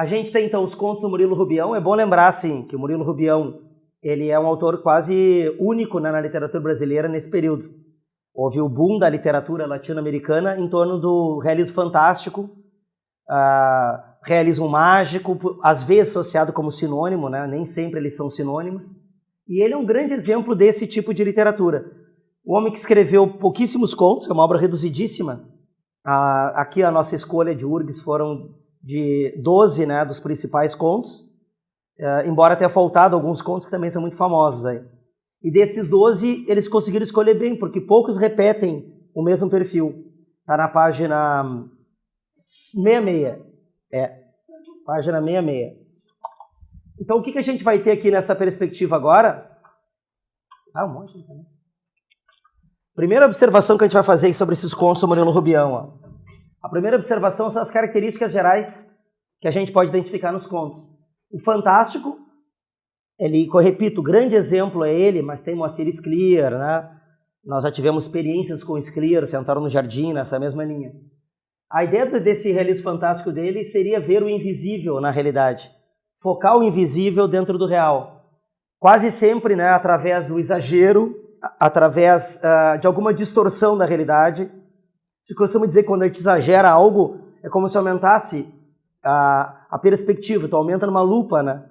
A gente tem então os contos do Murilo Rubião. É bom lembrar assim, que o Murilo Rubião ele é um autor quase único, né, na literatura brasileira nesse período. Houve o boom da literatura latino-americana em torno do realismo fantástico, realismo mágico, às vezes associado como sinônimo, né? Nem sempre eles são sinônimos. E ele é um grande exemplo desse tipo de literatura. O homem que escreveu pouquíssimos contos, é uma obra reduzidíssima. Aqui a nossa escolha de URGS foram de 12, né, dos principais contos, embora tenha faltado alguns contos que também são muito famosos aí. E desses 12, eles conseguiram escolher bem, porque poucos repetem o mesmo perfil. Está na página 66. Página 66. Então, o que a gente vai ter aqui nessa perspectiva agora? Um monte de também. Primeira observação que a gente vai fazer sobre esses contos do Murilo Rubião. Ó. A primeira observação são as características gerais que a gente pode identificar nos contos. O fantástico, eu repito, o grande exemplo é ele, mas tem Moacir Scliar, né? Nós já tivemos experiências com Scliar, sentaram no jardim, nessa mesma linha. A ideia desse realismo fantástico dele seria ver o invisível na realidade, focar o invisível dentro do real. Quase sempre, né, através do exagero, através de alguma distorção da realidade. Se costuma dizer que quando a gente exagera algo, é como se aumentasse a perspectiva, tu aumenta numa lupa, né?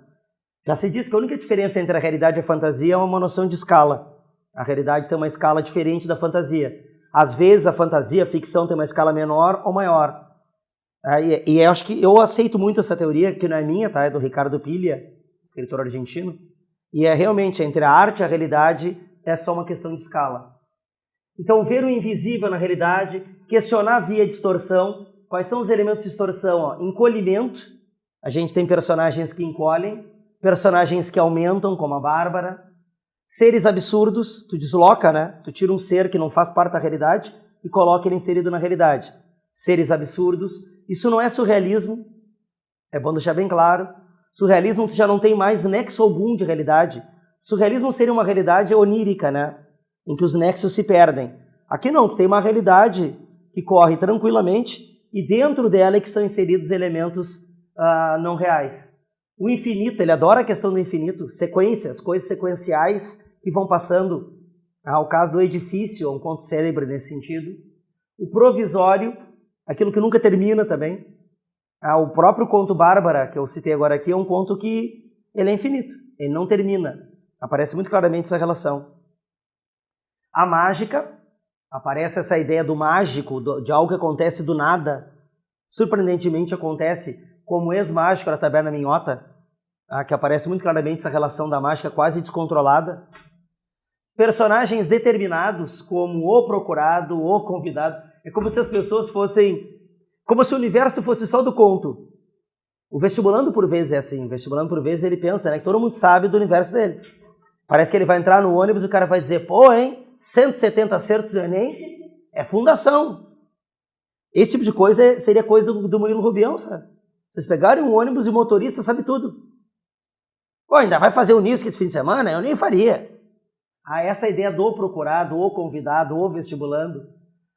Já se diz que a única diferença entre a realidade e a fantasia é uma noção de escala. A realidade tem uma escala diferente da fantasia. Às vezes a fantasia, a ficção tem uma escala menor ou maior. E eu acho que eu aceito muito essa teoria, que não é minha, tá? É do Ricardo Piglia, escritor argentino. E é realmente, entre a arte e a realidade, é só uma questão de escala. Então, ver o invisível na realidade, questionar via distorção. Quais são os elementos de distorção? Encolhimento. A gente tem personagens que encolhem, personagens que aumentam, como a Bárbara. Seres absurdos, tu desloca, né? Tu tira um ser que não faz parte da realidade e coloca ele inserido na realidade. Seres absurdos. Isso não é surrealismo, é bom deixar bem claro. Surrealismo tu já não tem mais nexo algum de realidade. Surrealismo seria uma realidade onírica, né? Em que os nexos se perdem. Aqui não, tu tem uma realidade que corre tranquilamente e dentro dela é que são inseridos elementos não reais. O infinito, ele adora a questão do infinito, sequências, coisas sequenciais que vão passando. O caso do edifício, um conto célebre nesse sentido. O provisório, aquilo que nunca termina também. O próprio conto Bárbara, que eu citei agora aqui, é um conto que ele é infinito, ele não termina. Aparece muito claramente essa relação. A mágica, aparece essa ideia do mágico, de algo que acontece do nada. Surpreendentemente acontece como o ex-mágico da Taberna Minhota, que aparece muito claramente essa relação da mágica quase descontrolada. Personagens determinados, como o procurado, o convidado. É como se as pessoas fossem... Como se o universo fosse só do conto. O vestibulando, por vezes, é assim. O vestibulando, por vezes, ele pensa, né, que todo mundo sabe do universo dele. Parece que ele vai entrar no ônibus e o cara vai dizer, 170 acertos do Enem é fundação. Esse tipo de coisa seria coisa do Murilo Rubião, sabe? Vocês pegarem um ônibus e o motorista sabe tudo. Ainda vai fazer o Unisc esse fim de semana? Eu nem faria. Essa ideia do procurado, o convidado, o vestibulando.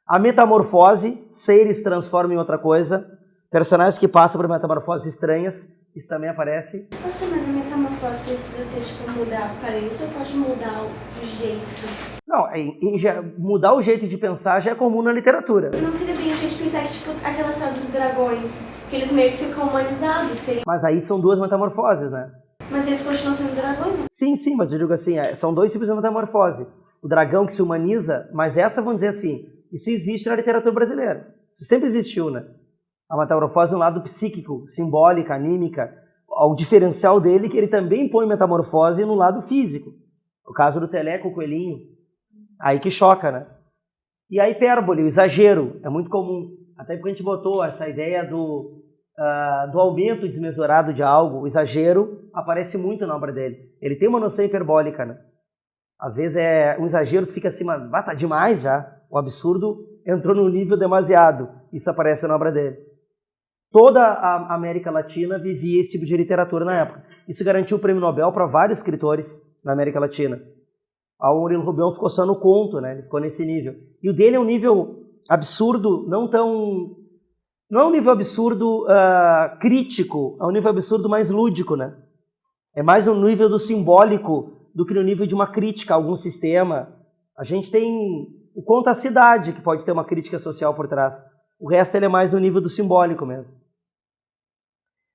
A metamorfose, seres transformam em outra coisa. Personagens que passam por metamorfoses estranhas, isso também aparece. Mas a metamorfose precisa ser, mudar a aparência ou pode mudar o jeito? Não, mudar o jeito de pensar já é comum na literatura. Não seria bem a gente pensar que, aquela história dos dragões, que eles meio que ficam humanizados, seria... Mas aí são duas metamorfoses, né? Mas eles continuam sendo dragões? Sim, mas eu digo assim, são dois tipos de metamorfose. O dragão que se humaniza, mas essa, vamos dizer assim, isso existe na literatura brasileira. Isso sempre existiu, né? A metamorfose no lado psíquico, simbólica, anímica. O diferencial dele é que ele também põe metamorfose no lado físico. O caso do Teleco, o coelhinho. Aí que choca, né? E a hipérbole, o exagero, é muito comum. Até porque a gente botou essa ideia do aumento desmesurado de algo. O exagero aparece muito na obra dele. Ele tem uma noção hiperbólica, né? Às vezes é um exagero que fica acima, tá demais já. O absurdo entrou num nível demasiado. Isso aparece na obra dele. Toda a América Latina vivia esse tipo de literatura na época. Isso garantiu o prêmio Nobel para vários escritores na América Latina. O Murilo Rubião ficou só no conto, né? Ele ficou nesse nível. E o dele é um nível absurdo, não tão Não é um nível absurdo crítico, é um nível absurdo mais lúdico, né? É mais um nível do simbólico do que no nível de uma crítica a algum sistema. A gente tem o conto à cidade, que pode ter uma crítica social por trás. O resto ele é mais no nível do simbólico mesmo.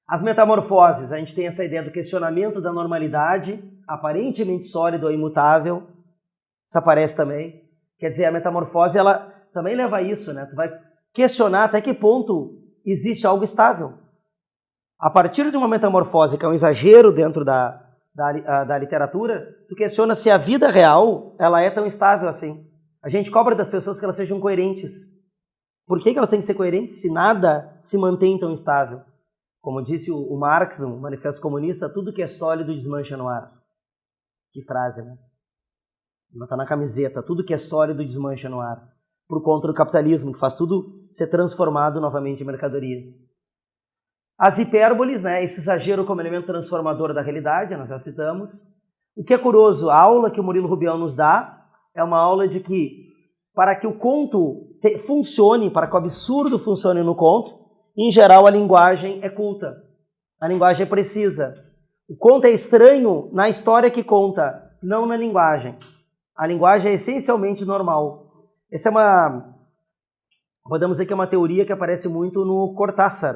As metamorfoses, a gente tem essa ideia do questionamento da normalidade, aparentemente sólido ou imutável. Isso aparece também. Quer dizer, a metamorfose, ela também leva a isso, né? Tu vai questionar até que ponto existe algo estável. A partir de uma metamorfose, que é um exagero dentro da literatura, tu questiona se a vida real ela é tão estável assim. A gente cobra das pessoas que elas sejam coerentes. Por que elas têm que ser coerentes se nada se mantém tão estável? Como disse o Marx no Manifesto Comunista, tudo que é sólido desmancha no ar. Que frase, né? Está na camiseta, tudo que é sólido desmancha no ar. Por conta do capitalismo, que faz tudo ser transformado novamente em mercadoria. As hipérboles, né, esse exagero como elemento transformador da realidade, nós já citamos. O que é curioso, a aula que o Murilo Rubião nos dá é uma aula de que, para que o conto funcione, para que o absurdo funcione no conto, em geral a linguagem é culta, a linguagem é precisa. O conto é estranho na história que conta, não na linguagem. A linguagem é essencialmente normal. Essa é podemos dizer que é uma teoria que aparece muito no Cortázar,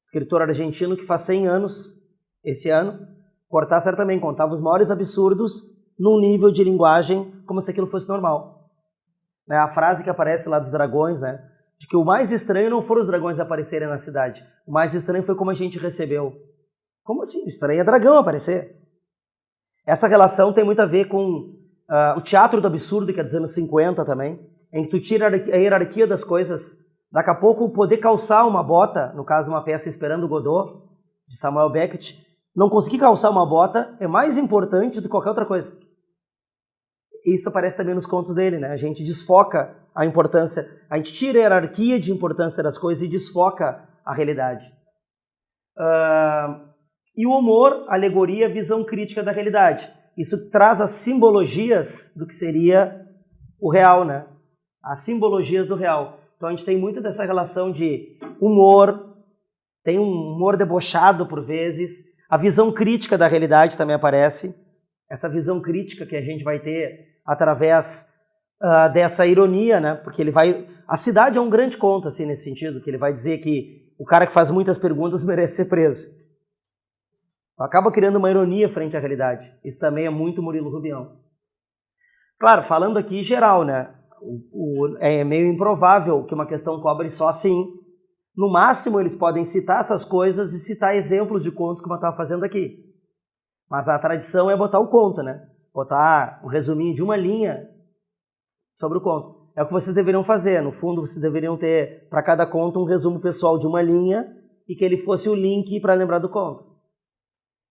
escritor argentino que faz 100 anos esse ano. Cortázar também contava os maiores absurdos num nível de linguagem como se aquilo fosse normal. A frase que aparece lá dos dragões, né, de que o mais estranho não foram os dragões aparecerem na cidade, o mais estranho foi como a gente recebeu. Como assim? Estranho é dragão aparecer. Essa relação tem muito a ver com o teatro do absurdo, que é dos anos 50 também, em que tu tira a hierarquia das coisas. Daqui a pouco, poder calçar uma bota, no caso de uma peça Esperando Godot, de Samuel Beckett, não conseguir calçar uma bota é mais importante do que qualquer outra coisa. Isso aparece também nos contos dele, né? A gente desfoca a importância, a gente tira a hierarquia de importância das coisas e desfoca a realidade. E o humor, alegoria, visão crítica da realidade. Isso traz as simbologias do que seria o real, né? As simbologias do real. Então a gente tem muito dessa relação de humor, tem um humor debochado por vezes, a visão crítica da realidade também aparece, essa visão crítica que a gente vai ter através dessa ironia, né? Porque ele vai... A cidade é um grande conto, assim, nesse sentido, que ele vai dizer que o cara que faz muitas perguntas merece ser preso. Acaba criando uma ironia frente à realidade. Isso também é muito Murilo Rubião. Claro, falando aqui em geral, né? É meio improvável que uma questão cobre só assim. No máximo, eles podem citar essas coisas e citar exemplos de contos, como eu estava fazendo aqui. Mas a tradição é botar o conto, né? Botar um resuminho de uma linha sobre o conto. É o que vocês deveriam fazer. No fundo, vocês deveriam ter, para cada conto, um resumo pessoal de uma linha e que ele fosse o link para lembrar do conto.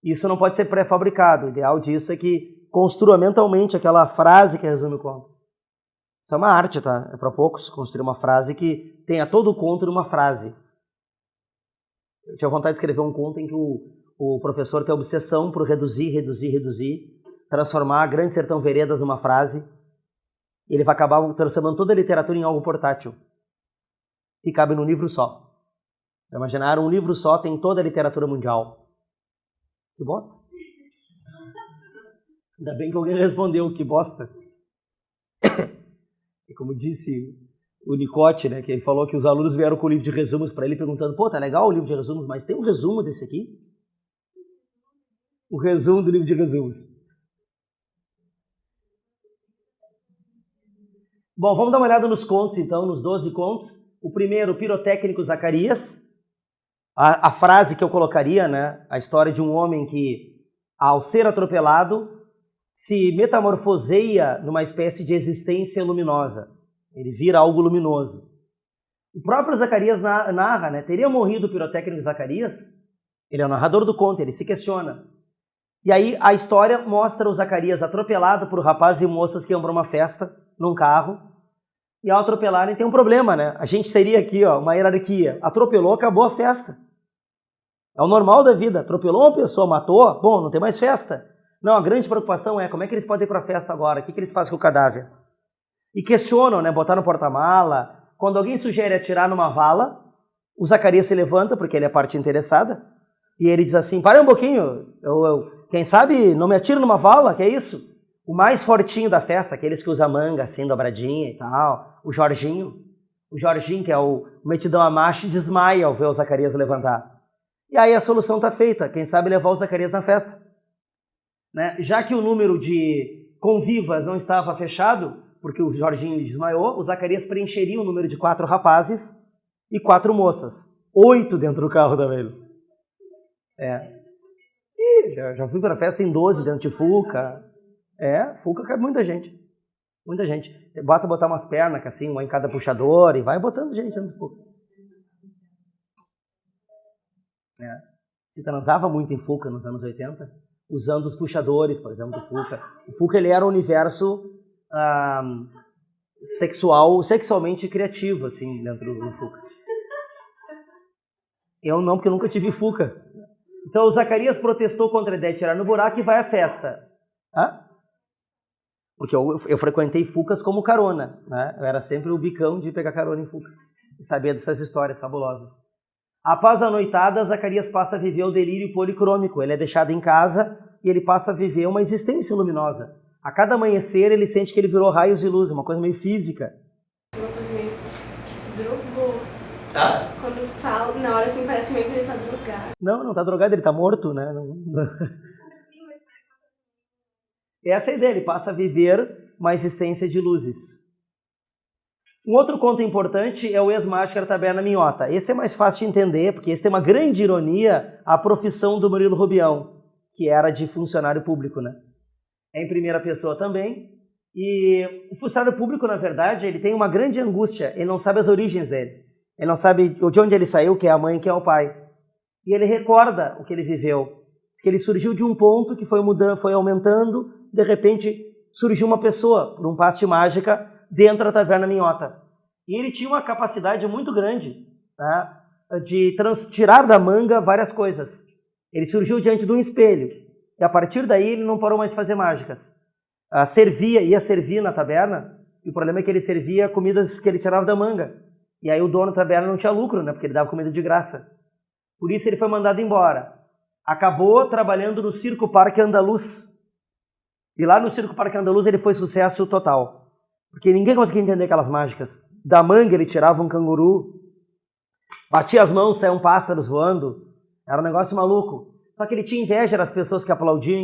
Isso não pode ser pré-fabricado. O ideal disso é que construa mentalmente aquela frase que resume o conto. Isso é uma arte, tá? É para poucos construir uma frase que tenha todo o conto numa frase. Eu tinha vontade de escrever um conto em que o professor tem a obsessão por reduzir, transformar Grande Sertão Veredas numa frase, e ele vai acabar transformando toda a literatura em algo portátil, que cabe num livro só. Imaginaram, um livro só tem toda a literatura mundial. Que bosta. Ainda bem que alguém respondeu, que bosta. E como disse o Nicote, né, que ele falou que os alunos vieram com o livro de resumos para ele, perguntando, pô, tá legal o livro de resumos, mas tem um resumo desse aqui? O resumo do livro de resumos. Bom, vamos dar uma olhada nos contos, então, nos 12 contos. O primeiro, o pirotécnico Zacarias. A frase que eu colocaria, né, a história de um homem que, ao ser atropelado, se metamorfoseia numa espécie de existência luminosa. Ele vira algo luminoso. O próprio Zacarias narra, né? Teria morrido o pirotécnico Zacarias? Ele é o narrador do conto, ele se questiona. E aí a história mostra o Zacarias atropelado por rapazes e moças que iam para uma festa, num carro, e ao atropelarem tem um problema, né? A gente teria aqui uma hierarquia. Atropelou, acabou a festa. É o normal da vida. Atropelou uma pessoa, matou, bom, não tem mais festa. Não, a grande preocupação é como é que eles podem ir para a festa agora? O que eles fazem com o cadáver? E questionam, né? Botar no porta-mala. Quando alguém sugere atirar numa vala, O Zacarias se levanta, porque ele é a parte interessada, e ele diz assim, para um pouquinho, quem sabe não me atiro numa vala, que é isso? O mais fortinho da festa, aqueles que usam manga assim, dobradinha e tal, o Jorginho, que é o metidão a macho, desmaia ao ver o Zacarias levantar. E aí a solução está feita, quem sabe levar o Zacarias na festa. Né? Já que o número de convivas não estava fechado, porque o Jorginho desmaiou, o Zacarias preencheria o número de 4 rapazes e 4 moças. 8 dentro do carro da velha. Já fui para a festa em 12 dentro de Fuca. Fuca cabe muita gente. Muita gente. Botar umas pernas, assim, uma em cada puxador, e vai botando gente dentro do Fuca. Se transava muito em Fuca nos anos 80, usando os puxadores, por exemplo, do Fuca. O Fuca ele era um universo sexualmente criativo, assim, dentro do Fuca. Eu não, porque eu nunca tive Fuca. Então o Zacarias protestou contra a ideia de tirar no buraco e vai à festa. Porque eu frequentei Fucas como carona, né? Eu era sempre o bicão de pegar carona em Fuca. E sabia dessas histórias fabulosas. Após a noitada, Zacarias passa a viver o delírio policrômico. Ele é deixado em casa e ele passa a viver uma existência luminosa. A cada amanhecer ele sente que ele virou raios de luz, uma coisa meio física. Uma coisa meio que se drogou. Quando fala, na hora assim, parece meio que ele tá drogado. Não tá drogado, ele tá morto, né? Essa é a ideia, ele passa a viver uma existência de luzes. Um outro conto importante é o Ex-Máscara Taberna Minhota. Esse é mais fácil de entender, porque esse tem uma grande ironia à profissão do Murilo Rubião, que era de funcionário público, né? É em primeira pessoa também. E o funcionário público, na verdade, ele tem uma grande angústia. Ele não sabe as origens dele. Ele não sabe de onde ele saiu, quem é a mãe, quem é o pai. E ele recorda o que ele viveu. Diz que ele surgiu de um ponto que foi mudando, foi aumentando. De repente, surgiu uma pessoa, por um passe de mágica, dentro da Taverna Minhota. E ele tinha uma capacidade muito grande, tá, de tirar da manga várias coisas. Ele surgiu diante de um espelho. E a partir daí ele não parou mais de fazer mágicas. Ia servir na taberna, e o problema é que ele servia comidas que ele tirava da manga. E aí o dono da taberna não tinha lucro, né, porque ele dava comida de graça. Por isso ele foi mandado embora. Acabou trabalhando no Circo Parque Andaluz. E lá no Circo Parque Andaluz ele foi sucesso total. Porque ninguém conseguia entender aquelas mágicas. Da manga ele tirava um canguru, batia as mãos, saiam pássaros voando. Era um negócio maluco. Só que ele tinha inveja das pessoas que aplaudiam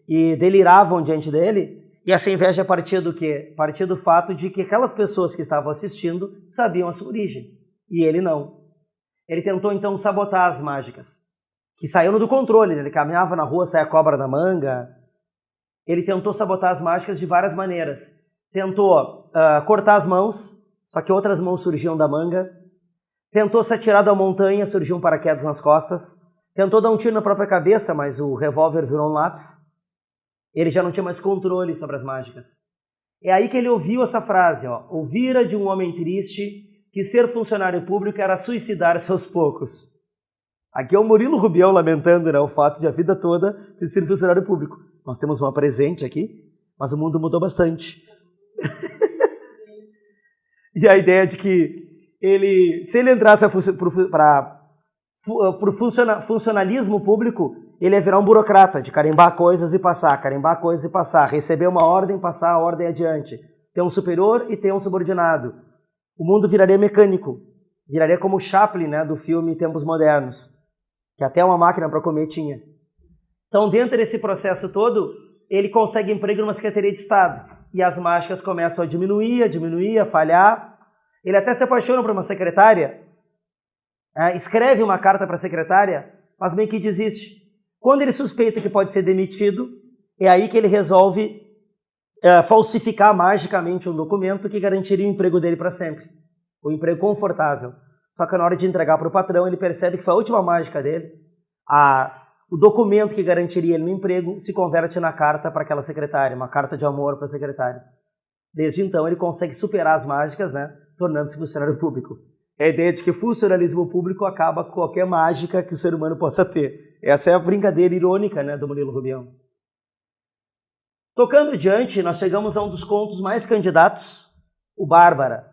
e deliravam diante dele. E essa inveja partia do quê? Partia do fato de que aquelas pessoas que estavam assistindo sabiam a sua origem. E ele não. Ele tentou então sabotar as mágicas, que saíram do controle. Ele caminhava na rua, saia cobra da manga. Ele tentou sabotar as mágicas de várias maneiras. Tentou cortar as mãos, só que outras mãos surgiam da manga. Tentou se atirar da montanha, surgiu um paraquedas nas costas. Tentou dar um tiro na própria cabeça, mas o revólver virou um lápis. Ele já não tinha mais controle sobre as mágicas. É aí que ele ouviu essa frase, ouvira de um homem triste que ser funcionário público era suicidar-se aos poucos. Aqui é o Murilo Rubião lamentando, né, o fato de a vida toda ter sido funcionário público. Nós temos uma presente aqui, mas o mundo mudou bastante. E a ideia de que se ele entrasse para o funcionalismo público, ele ia virar um burocrata, de carimbar coisas e passar, receber uma ordem, passar a ordem adiante, ter um superior e ter um subordinado. O mundo viraria mecânico, viraria como o Chaplin, né, do filme Tempos Modernos, que até uma máquina para comer tinha. Então, dentro desse processo todo, ele consegue emprego numa Secretaria de Estado, e as mágicas começam a diminuir, a falhar. Ele até se apaixona por uma secretária, escreve uma carta para a secretária, mas meio que desiste. Quando ele suspeita que pode ser demitido, é aí que ele resolve falsificar magicamente um documento que garantiria o emprego dele para sempre. Um emprego confortável. Só que na hora de entregar para o patrão, ele percebe que foi a última mágica dele. O documento que garantiria ele no emprego se converte na carta para aquela secretária, uma carta de amor para a secretária. Desde então, ele consegue superar as mágicas, né, tornando-se funcionário público. É a ideia de que funcionalismo público acaba com qualquer mágica que o ser humano possa ter. Essa é a brincadeira irônica, né, do Murilo Rubião. Tocando adiante, nós chegamos a um dos contos mais candidatos, o Bárbara.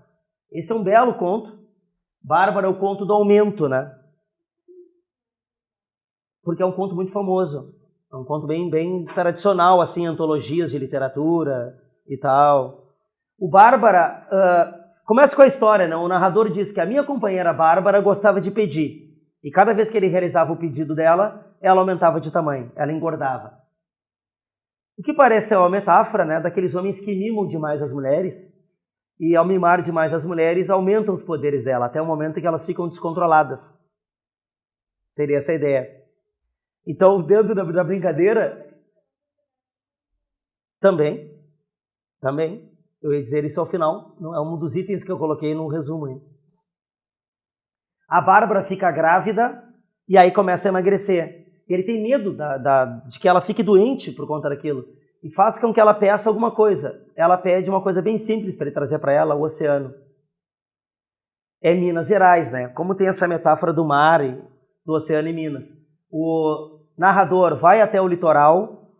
Esse é um belo conto. Bárbara é o conto do aumento, né? Porque é um conto muito famoso. É um conto bem tradicional, assim, antologias de literatura e tal. O Bárbara... começa com a história, né? O narrador diz que a minha companheira Bárbara gostava de pedir. E cada vez que ele realizava o pedido dela, ela aumentava de tamanho, ela engordava. O que parece ser uma metáfora, né, daqueles homens que mimam demais as mulheres, e ao mimar demais as mulheres, aumentam os poderes dela, até o momento em que elas ficam descontroladas. Seria essa a ideia. Então, dentro da brincadeira, também, eu ia dizer isso ao final, é um dos itens que eu coloquei no resumo aí. A Bárbara fica grávida e aí começa a emagrecer. Ele tem medo de que ela fique doente por conta daquilo e faz com que ela peça alguma coisa. Ela pede uma coisa bem simples para ele trazer para ela, o oceano. É Minas Gerais, né? Como tem essa metáfora do mar e do oceano em Minas. O narrador vai até o litoral,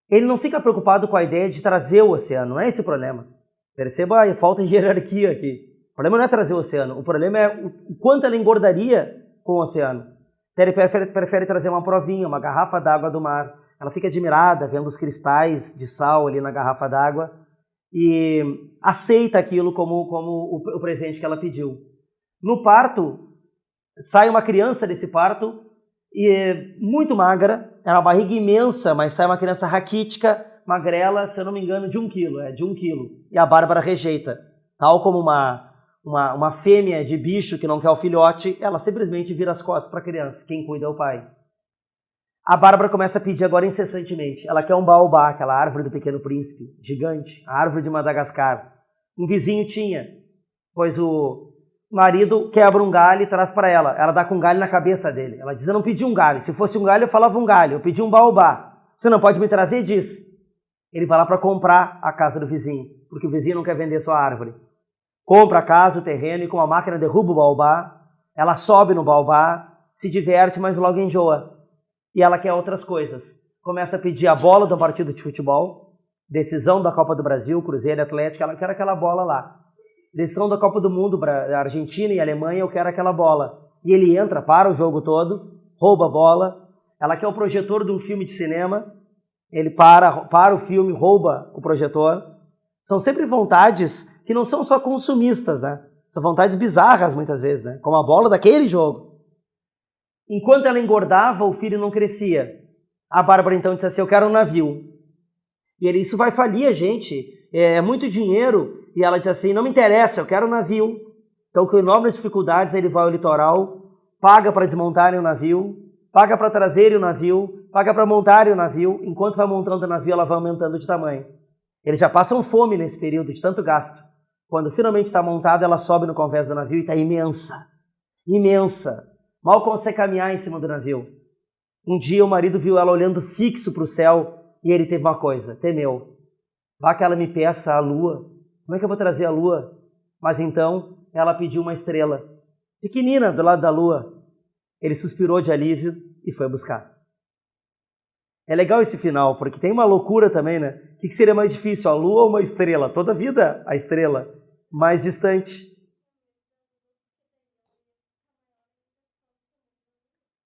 ele não fica preocupado com a ideia de trazer o oceano, não é esse o problema. Perceba a falta de hierarquia aqui. O problema não é trazer o oceano, o problema é o quanto ela engordaria com o oceano. Então ele prefere trazer uma provinha, uma garrafa d'água do mar. Ela fica admirada vendo os cristais de sal ali na garrafa d'água e aceita aquilo como o presente que ela pediu. No parto, sai uma criança desse parto e muito magra, é uma barriga imensa, mas sai uma criança raquítica, magrela, se eu não me engano, de 1 quilo, de 1 quilo. E a Bárbara rejeita. Tal como uma fêmea de bicho que não quer o filhote, ela simplesmente vira as costas para a criança. Quem cuida é o pai. A Bárbara começa a pedir agora incessantemente. Ela quer um baobá, aquela árvore do Pequeno Príncipe, gigante, a árvore de Madagascar. Um vizinho tinha, pois o marido quebra um galho e traz para ela. Ela dá com um galho na cabeça dele. Ela diz, eu não pedi um galho. Se fosse um galho, eu falava um galho. Eu pedi um baobá. Você não pode me trazer? Diz. Ele vai lá para comprar a casa do vizinho, porque o vizinho não quer vender sua árvore. Compra a casa, o terreno, e com a máquina derruba o baobá. Ela sobe no baobá, se diverte, mas logo enjoa. E ela quer outras coisas. Começa a pedir a bola do partido de futebol, decisão da Copa do Brasil, Cruzeiro e Atlético, ela quer aquela bola lá. Decisão da Copa do Mundo, Argentina e Alemanha, eu quero aquela bola. E ele entra, para o jogo todo, rouba a bola. Ela quer o projetor de um filme de cinema, ele para o filme, rouba o projetor. São sempre vontades que não são só consumistas, né? São vontades bizarras muitas vezes, né? Como a bola daquele jogo. Enquanto ela engordava, o filho não crescia. A Bárbara então disse assim, eu quero um navio. E ele, isso vai falir a gente, é muito dinheiro. E ela diz assim, não me interessa, eu quero um navio. Então, com enormes dificuldades, ele vai ao litoral, paga para desmontarem o navio, paga para trazerem o navio, paga para montarem o navio. Enquanto vai montando o navio, ela vai aumentando de tamanho. Eles já passam fome nesse período de tanto gasto. Quando finalmente está montada, ela sobe no convés do navio e está imensa. Imensa. Mal consegue caminhar em cima do navio. Um dia o marido viu ela olhando fixo para o céu e ele teve uma coisa, temeu. Vá que ela me peça a lua. Como é que eu vou trazer a lua? Mas então ela pediu uma estrela, pequenina do lado da lua. Ele suspirou de alívio e foi buscar. É legal esse final, porque tem uma loucura também, né? O que seria mais difícil, a lua ou uma estrela? Toda a vida a estrela, mais distante.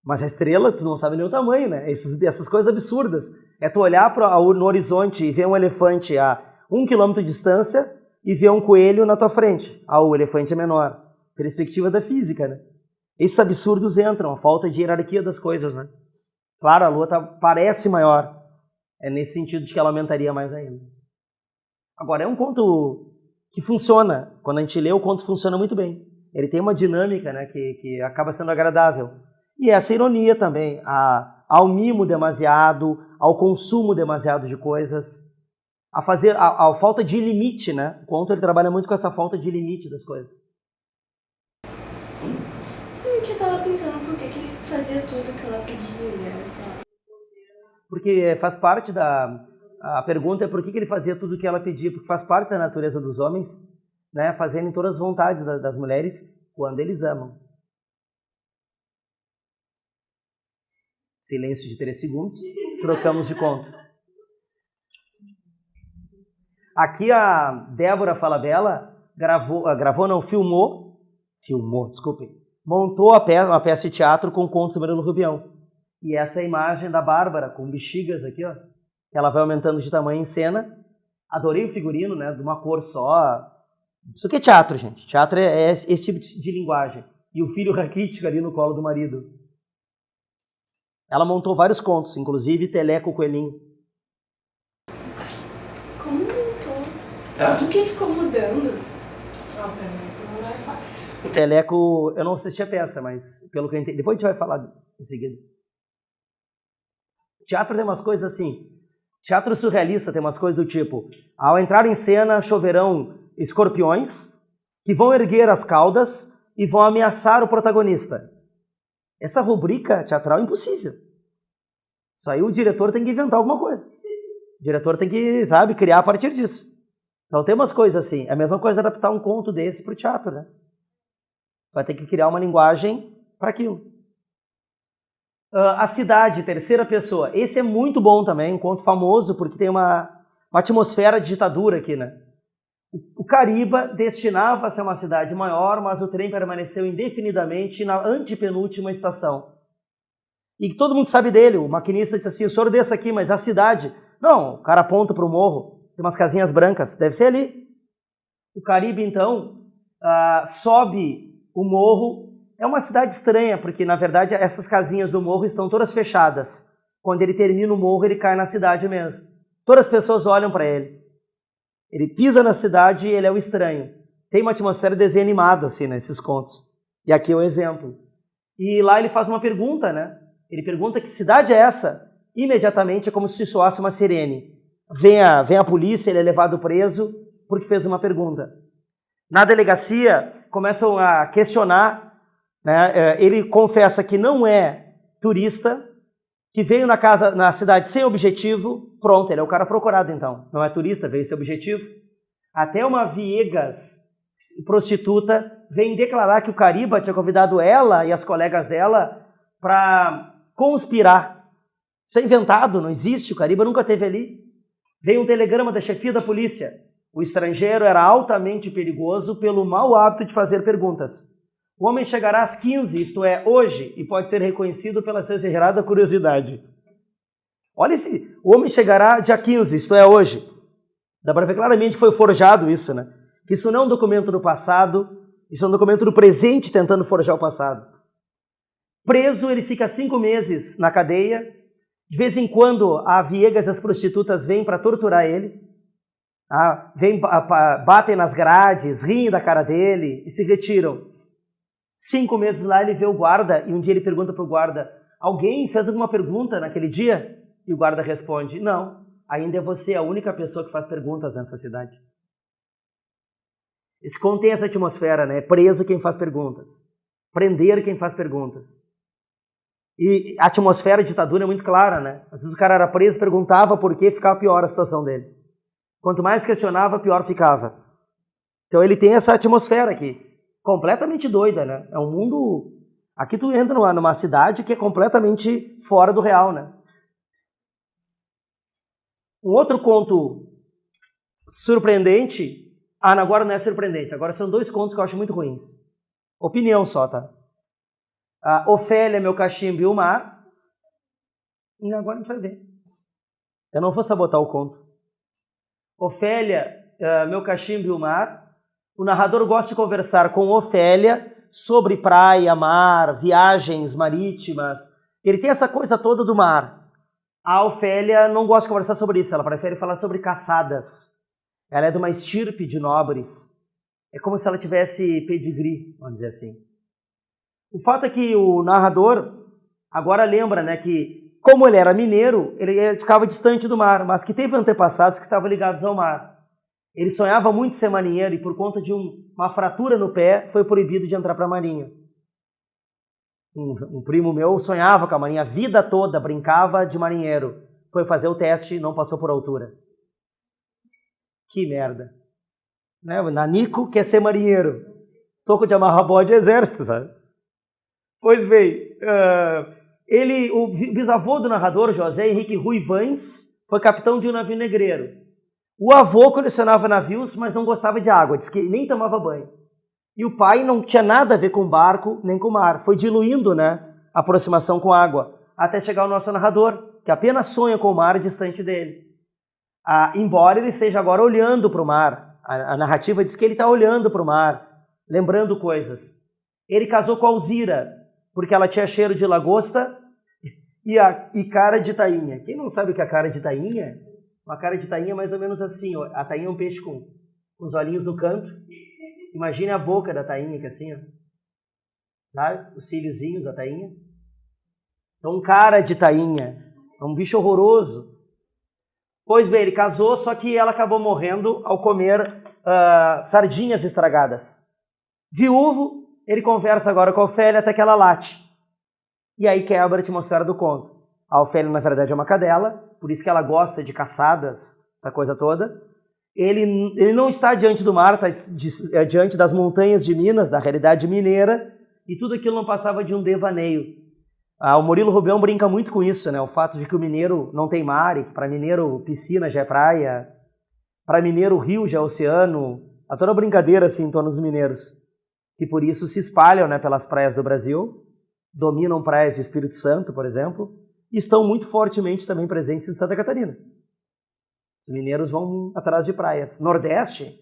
Mas a estrela, tu não sabe nem o tamanho, né? Essas coisas absurdas. É tu olhar no horizonte e ver um elefante a 1 quilômetro de distância e ver um coelho na tua frente. O elefante é menor. Perspectiva da física, né? Esses absurdos entram, a falta de hierarquia das coisas, né? Claro, a lua parece maior. É nesse sentido de que ela aumentaria mais ainda. Agora, é um conto que funciona. Quando a gente lê, o conto funciona muito bem. Ele tem uma dinâmica, né, que acaba sendo agradável. E essa ironia também, ao mimo demasiado, ao consumo demasiado de coisas, a falta de limite, né? O conto ele trabalha muito com essa falta de limite das coisas. Que eu tava pensando por que ele fazia tudo que ela pedia, né? Porque faz parte a pergunta é por que ele fazia tudo que ela pedia, porque faz parte da natureza dos homens, né? Fazerem todas as vontades das mulheres quando eles amam. Silêncio de 3 segundos, trocamos de conto. Aqui a Débora Falabella filmou montou uma peça de teatro com contos do Murilo Rubião. E essa é a imagem da Bárbara, com bexigas aqui, ó. Ela vai aumentando de tamanho em cena. Adorei o figurino, né? De uma cor só. Isso aqui é teatro, gente. Teatro é esse tipo de linguagem. E o filho raquítico ali no colo do marido. Ela montou vários contos, inclusive Teleco Coelhinho. Como montou? O que ficou mudando? Não é fácil. O Teleco, eu não assisti a peça, mas pelo que eu entendi, depois a gente vai falar em seguida. Teatro tem umas coisas assim, teatro surrealista tem umas coisas do tipo, ao entrar em cena choverão escorpiões que vão erguer as caudas e vão ameaçar o protagonista. Essa rubrica teatral é impossível. Isso aí o diretor tem que inventar alguma coisa. O diretor tem que, criar a partir disso. Então tem umas coisas assim. É a mesma coisa adaptar um conto desse para o teatro, né? Vai ter que criar uma linguagem para aquilo. A Cidade, terceira pessoa. Esse é muito bom também, um conto famoso, porque tem uma atmosfera de ditadura aqui, né? O Cariba destinava a ser uma cidade maior, mas o trem permaneceu indefinidamente na antepenúltima estação. E todo mundo sabe dele, o maquinista disse assim, o senhor desça aqui, mas a cidade... Não, o cara aponta para o morro, tem umas casinhas brancas, deve ser ali. O Caribe, então, sobe o morro. É uma cidade estranha, porque, na verdade, essas casinhas do morro estão todas fechadas. Quando ele termina o morro, ele cai na cidade mesmo. Todas as pessoas olham para ele. Ele pisa na cidade e ele é o estranho. Tem uma atmosfera de desenho animado, assim, nesses contos. E aqui é um exemplo. E lá ele faz uma pergunta, né? Ele pergunta que cidade é essa? Imediatamente é como se soasse uma sirene. Vem a polícia, ele é levado preso porque fez uma pergunta. Na delegacia, começam a questionar, né? Ele confessa que não é turista, que veio na cidade sem objetivo. Pronto, ele é o cara procurado então. Não é turista, veio sem objetivo. Até uma Viegas, prostituta, vem declarar que o Cariba tinha convidado ela e as colegas dela para conspirar. Isso é inventado, não existe, o Cariba nunca esteve ali. Veio um telegrama da chefia da polícia. O estrangeiro era altamente perigoso pelo mau hábito de fazer perguntas. O homem chegará às 15, isto é, hoje, e pode ser reconhecido pela sua exagerada curiosidade. Olha o homem chegará dia 15, isto é, hoje. Dá para ver claramente que foi forjado isso, né? Que isso não é um documento do passado, isso é um documento do presente tentando forjar o passado. Preso, ele fica 5 meses na cadeia. De vez em quando, a Viegas e as prostitutas vêm para torturar ele. Batem nas grades, riem da cara dele e se retiram. 5 meses lá, ele vê o guarda e um dia ele pergunta para o guarda, alguém fez alguma pergunta naquele dia? E o guarda responde, não, ainda é você a única pessoa que faz perguntas nessa cidade. Esse conto tem essa atmosfera, né? Preso quem faz perguntas. Prender quem faz perguntas. E a atmosfera de ditadura é muito clara, né? Às vezes o cara era preso, perguntava por quê, ficava pior a situação dele. Quanto mais questionava, pior ficava. Então ele tem essa atmosfera aqui, completamente doida, né? É um mundo... Aqui tu entra numa cidade que é completamente fora do real, né? Um outro conto surpreendente... agora não é surpreendente, agora são 2 contos que eu acho muito ruins. Opinião só, tá? Ofélia, Meu Cachimbo e o Mar. E agora a gente vai ver. Eu não vou sabotar o conto. Ofélia, Meu Cachimbo e o Mar. O narrador gosta de conversar com Ofélia sobre praia, mar, viagens marítimas. Ele tem essa coisa toda do mar. A Ofélia não gosta de conversar sobre isso, ela prefere falar sobre caçadas. Ela é de uma estirpe de nobres. É como se ela tivesse pedigree, vamos dizer assim. O fato é que o narrador agora lembra, né, que como ele era mineiro, ele ficava distante do mar, mas que teve antepassados que estavam ligados ao mar. Ele sonhava muito ser marinheiro e por conta de uma fratura no pé foi proibido de entrar para a marinha. Um primo meu sonhava com a marinha a vida toda, brincava de marinheiro. Foi fazer o teste e não passou por altura. Que merda. Né? O Nanico quer ser marinheiro. Toco de amarrar bode de exército, sabe? Pois bem, o bisavô do narrador, José Henrique Ruivães, foi capitão de um navio negreiro. O avô colecionava navios, mas não gostava de água, disse que nem tomava banho. E o pai não tinha nada a ver com o barco nem com o mar. Foi diluindo, né, a aproximação com a água, até chegar ao nosso narrador, que apenas sonha com o mar distante dele. Embora ele esteja agora olhando para o mar. A narrativa diz que ele está olhando para o mar, lembrando coisas. Ele casou com a Alzira, porque ela tinha cheiro de lagosta e cara de tainha. Quem não sabe o que é cara de tainha? Uma cara de tainha é mais ou menos assim. Ó. A tainha é um peixe com os olhinhos no canto. Imagine a boca da tainha, que é assim, ó. Sabe? Os cíliozinhos da tainha. Então, cara de tainha. É um bicho horroroso. Pois bem, ele casou, só que ela acabou morrendo ao comer sardinhas estragadas. Viúvo, ele conversa agora com a Ofélia até que ela late. E aí quebra a atmosfera do conto. A Ofélia, na verdade, é uma cadela, por isso que ela gosta de caçadas, essa coisa toda. Ele não está diante do mar, está diante das montanhas de Minas, da realidade mineira, e tudo aquilo não passava de um devaneio. O Murilo Rubão brinca muito com isso, né? O fato de que o mineiro não tem mar, e que para mineiro piscina já é praia, para mineiro rio já é oceano, há toda brincadeira assim em torno dos mineiros, que por isso se espalham, né, pelas praias do Brasil, dominam praias de Espírito Santo, por exemplo, e estão muito fortemente também presentes em Santa Catarina. Os mineiros vão atrás de praias. Nordeste,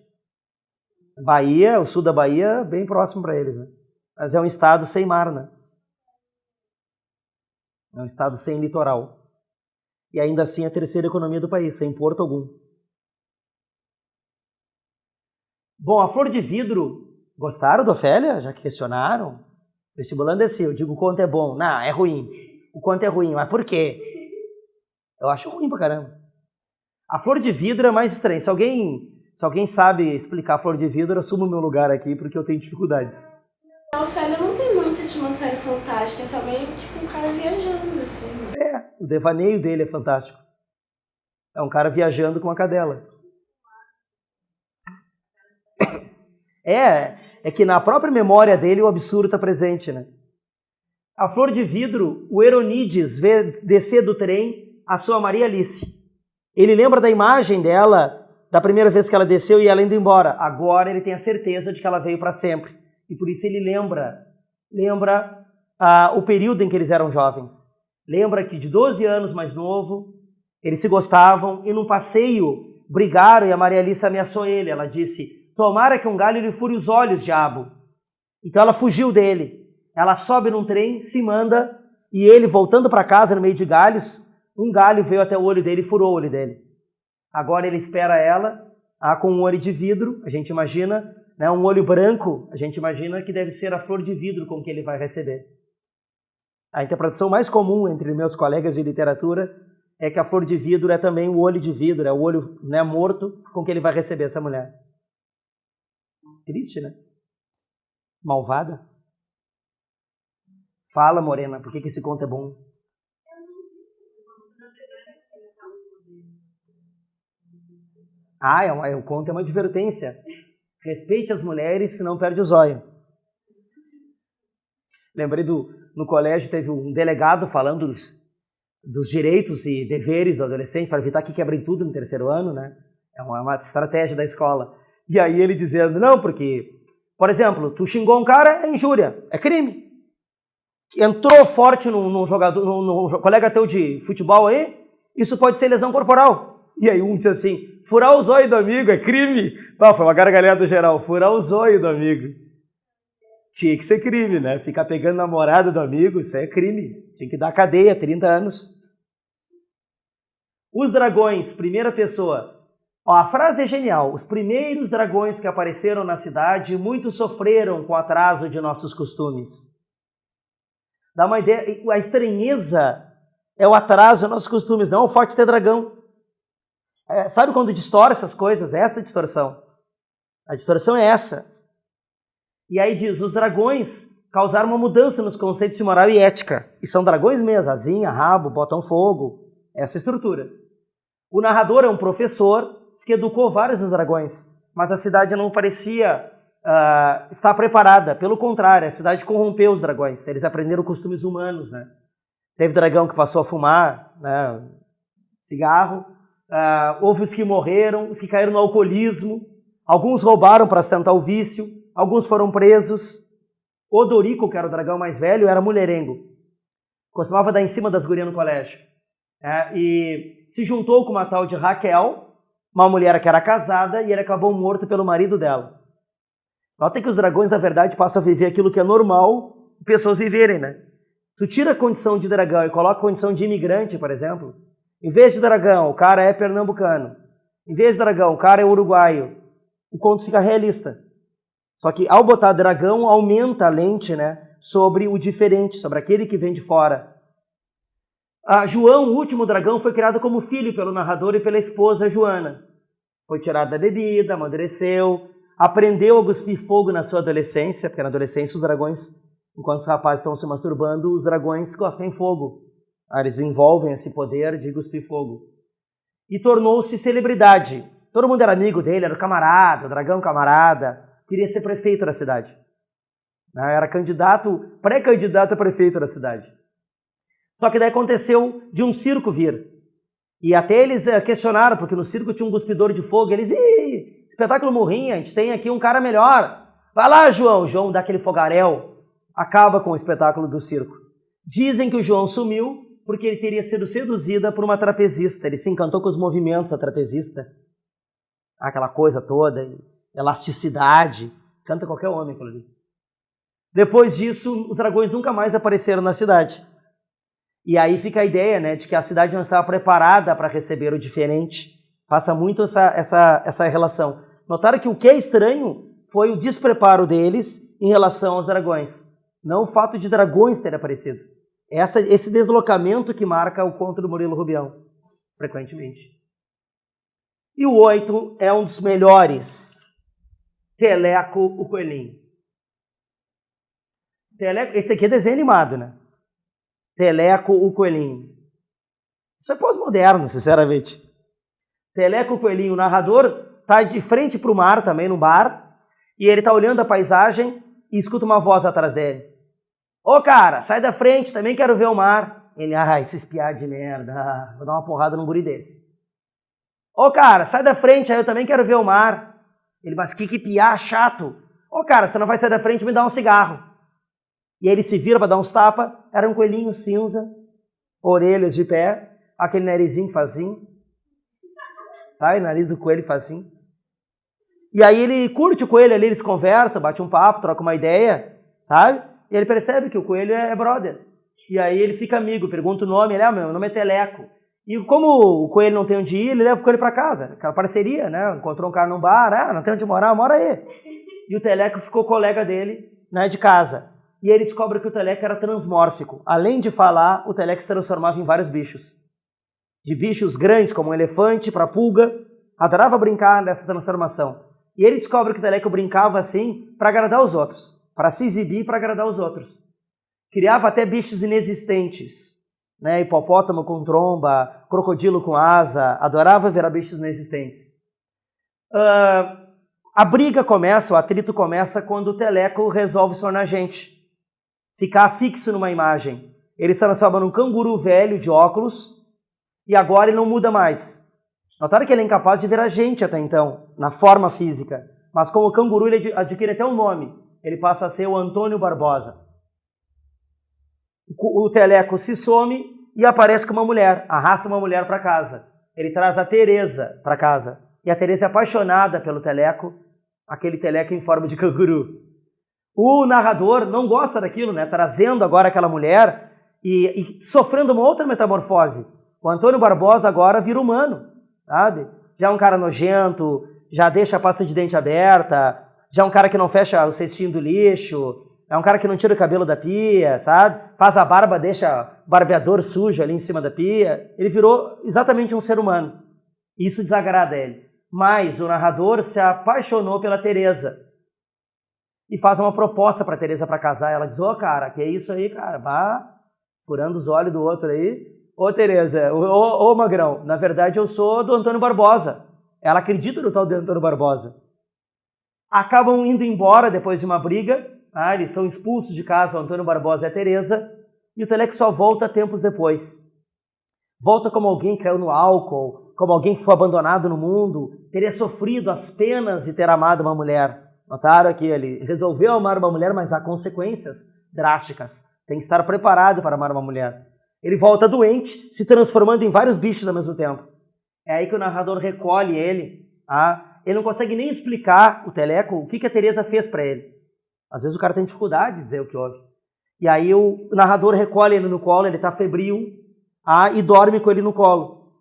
Bahia, o sul da Bahia, bem próximo para eles, né? Mas é um estado sem mar, né? É um estado sem litoral. E ainda assim a terceira economia do país, sem porto algum. Bom, a Flor de Vidro, gostaram da Ofélia? Já questionaram? Vestibulando é assim, eu digo o conto é bom. Não, é ruim. O conto é ruim, mas por quê? Eu acho ruim pra caramba. A Flor de Vidro é mais estranho. Se alguém sabe explicar a Flor de Vidro, eu assumo o meu lugar aqui, porque eu tenho dificuldades. A Ofélia não tem muita atmosfera fantástica, é só meio tipo um cara viajando, assim. O devaneio dele é fantástico. É um cara viajando com uma cadela. É que na própria memória dele o absurdo está presente, né? A Flor de Vidro, o Euronides vê descer do trem a sua Maria Alice. Ele lembra da imagem dela, da primeira vez que ela desceu e ela indo embora. Agora ele tem a certeza de que ela veio para sempre. E por isso ele lembra o período em que eles eram jovens. Lembra que de 12 anos mais novo, eles se gostavam e num passeio brigaram e a Maria Alice ameaçou ele. Ela disse, tomara que um galho lhe fure os olhos, diabo. Então ela fugiu dele. Ela sobe num trem, se manda, e ele, voltando para casa no meio de galhos, um galho veio até o olho dele e furou o olho dele. Agora ele espera ela, com um olho de vidro, a gente imagina, né, um olho branco, a gente imagina que deve ser a flor de vidro com que ele vai receber. A interpretação mais comum entre meus colegas de literatura é que a flor de vidro é também o olho de vidro, é o olho, né, morto com que ele vai receber essa mulher. Triste, né? Malvada. Fala, Morena, por que esse conto é bom? O conto é uma advertência. Respeite as mulheres, senão perde o zóio. Lembrei no colégio teve um delegado falando dos direitos e deveres do adolescente, para evitar que quebrem tudo no terceiro ano, né? É uma estratégia da escola. E aí ele dizendo, não, porque, por exemplo, tu xingou um cara, é injúria, é crime. Entrou forte num jogador, num colega teu de futebol aí, isso pode ser lesão corporal. E aí um disse assim, furar o zóio do amigo é crime? Foi uma gargalhada geral, furar o zóio do amigo. Tinha que ser crime, né? Ficar pegando namorada do amigo, isso é crime. Tinha que dar cadeia, 30 anos. Os dragões, primeira pessoa. A frase é genial. Os primeiros dragões que apareceram na cidade, muitos sofreram com o atraso de nossos costumes. Dá uma ideia, a estranheza é o atraso dos nossos costumes, não é o fato de ter dragão. Sabe quando distorce as coisas? É essa distorção. A distorção é essa. E aí diz, os dragões causaram uma mudança nos conceitos de moral e ética. E são dragões mesmo, asinha, rabo, botam fogo, essa estrutura. O narrador é um professor que educou vários dos dragões, mas a cidade não parecia estar preparada. Pelo contrário, a cidade corrompeu os dragões. Eles aprenderam costumes humanos, né? Teve dragão que passou a fumar, né, cigarro. Houve os que morreram, os que caíram no alcoolismo. Alguns roubaram para sustentar o vício. alguns foram presos. Odorico, que era o dragão mais velho, era mulherengo. Costumava dar em cima das gurias no colégio. E se juntou com uma tal de Raquel, uma mulher que era casada, e ele acabou morto pelo marido dela. Nota que os dragões, na verdade, passam a viver aquilo que é normal pessoas viverem, né? Tu tira a condição de dragão e coloca a condição de imigrante, por exemplo. Em vez de dragão, o cara é pernambucano. Em vez de dragão, o cara é uruguaio. O conto fica realista. Só que ao botar dragão, aumenta a lente, né, sobre o diferente, sobre aquele que vem de fora. João, o último dragão, foi criado como filho pelo narrador e pela esposa Joana. Foi tirado da bebida, amadureceu, aprendeu a cuspir fogo na sua adolescência, porque na adolescência os dragões, enquanto os rapazes estão se masturbando, os dragões cospem fogo. Eles envolvem esse poder de cuspir fogo. E tornou-se celebridade. Todo mundo era amigo dele, era o camarada, o dragão camarada. Queria ser prefeito da cidade. Era pré-candidato a prefeito da cidade. Só que daí aconteceu de um circo vir. E até eles questionaram, porque no circo tinha um cuspidor de fogo. Eles, espetáculo morrinha, a gente tem aqui um cara melhor. Vai lá, João. João dá aquele fogaréu, acaba com o espetáculo do circo. Dizem que o João sumiu porque ele teria sido seduzida por uma trapezista. Ele se encantou com os movimentos da trapezista. Aquela coisa toda, elasticidade. Canta qualquer homem aquilo ali. Depois disso, os dragões nunca mais apareceram na cidade. E aí fica a ideia, né, de que a cidade não estava preparada para receber o diferente. Passa muito essa relação. Notaram que o que é estranho foi o despreparo deles em relação aos dragões. Não o fato de dragões terem aparecido. Esse deslocamento que marca o conto do Murilo Rubião, frequentemente. E o 8 é um dos melhores. Teleco, o coelhinho. Esse aqui é desenho animado, né? Teleco, o coelhinho. Isso é pós-moderno, sinceramente. Teleco, o coelhinho, o narrador está de frente para o mar, também no bar, e ele está olhando a paisagem e escuta uma voz atrás dele. Ô cara, sai da frente, também quero ver o mar. Ele, esse espiar de merda, vou dar uma porrada num guri desse. Ô cara, sai da frente, aí eu também quero ver o mar. Ele, mas que piá chato. Ô cara, você não vai sair da frente, me dá um cigarro. E aí ele se vira para dar uns tapas, era um coelhinho cinza, orelhas de pé, aquele narizinho faz assim. Sabe, o nariz do coelho faz assim. E aí ele curte o coelho ali, eles conversam, bate um papo, troca uma ideia, sabe? E ele percebe que o coelho é brother. E aí ele fica amigo, pergunta o nome, ele, meu nome é Teleco. E como o coelho não tem onde ir, ele leva o coelho para casa. Aquela parceria, né? Encontrou um cara num bar, não tem onde morar, mora aí. E o Teleco ficou colega dele, né, de casa. E ele descobre que o Teleco era transmórfico. Além de falar, o Teleco se transformava em vários bichos. De bichos grandes, como um elefante, para pulga. Adorava brincar nessa transformação. E ele descobre que o Teleco brincava assim para agradar os outros. Para se exibir e para agradar os outros. Criava até bichos inexistentes. Né? Hipopótamo com tromba, crocodilo com asa. Adorava virar bichos inexistentes. A briga começa, o atrito começa quando o Teleco resolve se tornar gente. Ficar fixo numa imagem. Ele se transforma num canguru velho de óculos e agora ele não muda mais. Notaram que ele é incapaz de virar gente até então, na forma física. Mas como canguru ele adquire até um nome. Ele passa a ser o Antônio Barbosa. O Teleco se some e aparece com uma mulher, arrasta uma mulher para casa. Ele traz a Teresa para casa. E a Teresa é apaixonada pelo Teleco, aquele Teleco em forma de canguru. O narrador não gosta daquilo, né? Trazendo agora aquela mulher e sofrendo uma outra metamorfose. O Antônio Barbosa agora vira humano, sabe? Já é um cara nojento, já deixa a pasta de dente aberta, já é um cara que não fecha o cestinho do lixo, é um cara que não tira o cabelo da pia, sabe? Faz a barba, deixa o barbeador sujo ali em cima da pia. Ele virou exatamente um ser humano. Isso desagrada ele. Mas o narrador se apaixonou pela Teresa. E faz uma proposta para a Teresa para casar. Ela diz, cara, que é isso aí, cara? Bah, furando os olhos do outro aí. Ô, Teresa, ô, Magrão, na verdade eu sou do Antônio Barbosa. Ela acredita no tal de Antônio Barbosa. Acabam indo embora depois de uma briga. Eles são expulsos de casa, o Antônio Barbosa e a Teresa. E o Teleco só volta tempos depois. Volta como alguém que caiu no álcool, como alguém que foi abandonado no mundo, teria sofrido as penas de ter amado uma mulher. Notaram aqui, ele resolveu amar uma mulher, mas há consequências drásticas. Tem que estar preparado para amar uma mulher. Ele volta doente, se transformando em vários bichos ao mesmo tempo. É aí que o narrador recolhe ele. Ele não consegue nem explicar, o Teleco, o que a Teresa fez para ele. Às vezes o cara tem dificuldade de dizer o que houve. E aí o narrador recolhe ele no colo, ele está febril, e dorme com ele no colo.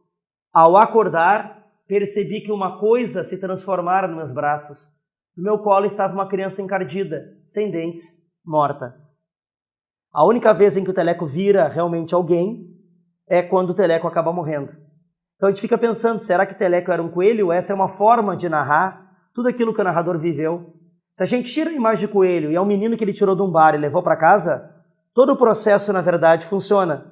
Ao acordar, percebi que uma coisa se transformara nos meus braços. No meu colo estava uma criança encardida, sem dentes, morta. A única vez em que o Teleco vira realmente alguém é quando o Teleco acaba morrendo. Então a gente fica pensando, será que Teleco era um coelho? Essa é uma forma de narrar tudo aquilo que o narrador viveu. Se a gente tira a imagem de coelho e é um menino que ele tirou de um bar e levou para casa, todo o processo, na verdade, funciona.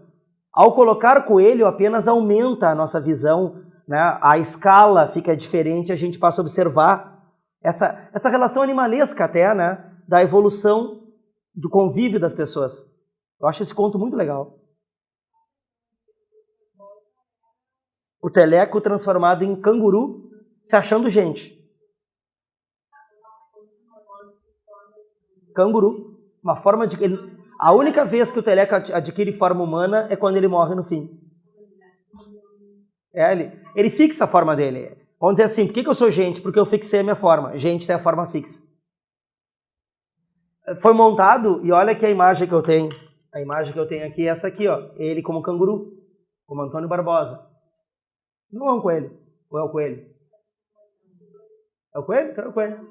Ao colocar coelho, apenas aumenta a nossa visão, né? A escala fica diferente, a gente passa a observar essa relação animalesca até, né? Da evolução do convívio das pessoas. Eu acho esse conto muito legal. O Teleco transformado em canguru, se achando gente. Canguru, uma forma de... A única vez que o Teleco adquire forma humana é quando ele morre no fim. Ele fixa a forma dele. Vamos dizer assim, por que eu sou gente? Porque eu fixei a minha forma. Gente tem a forma fixa. Foi montado, e olha que a imagem que eu tenho. A imagem que eu tenho aqui é essa aqui, ó. Ele como canguru, como Antônio Barbosa. Não é um coelho. Ou é o coelho? É o coelho? Então é o coelho.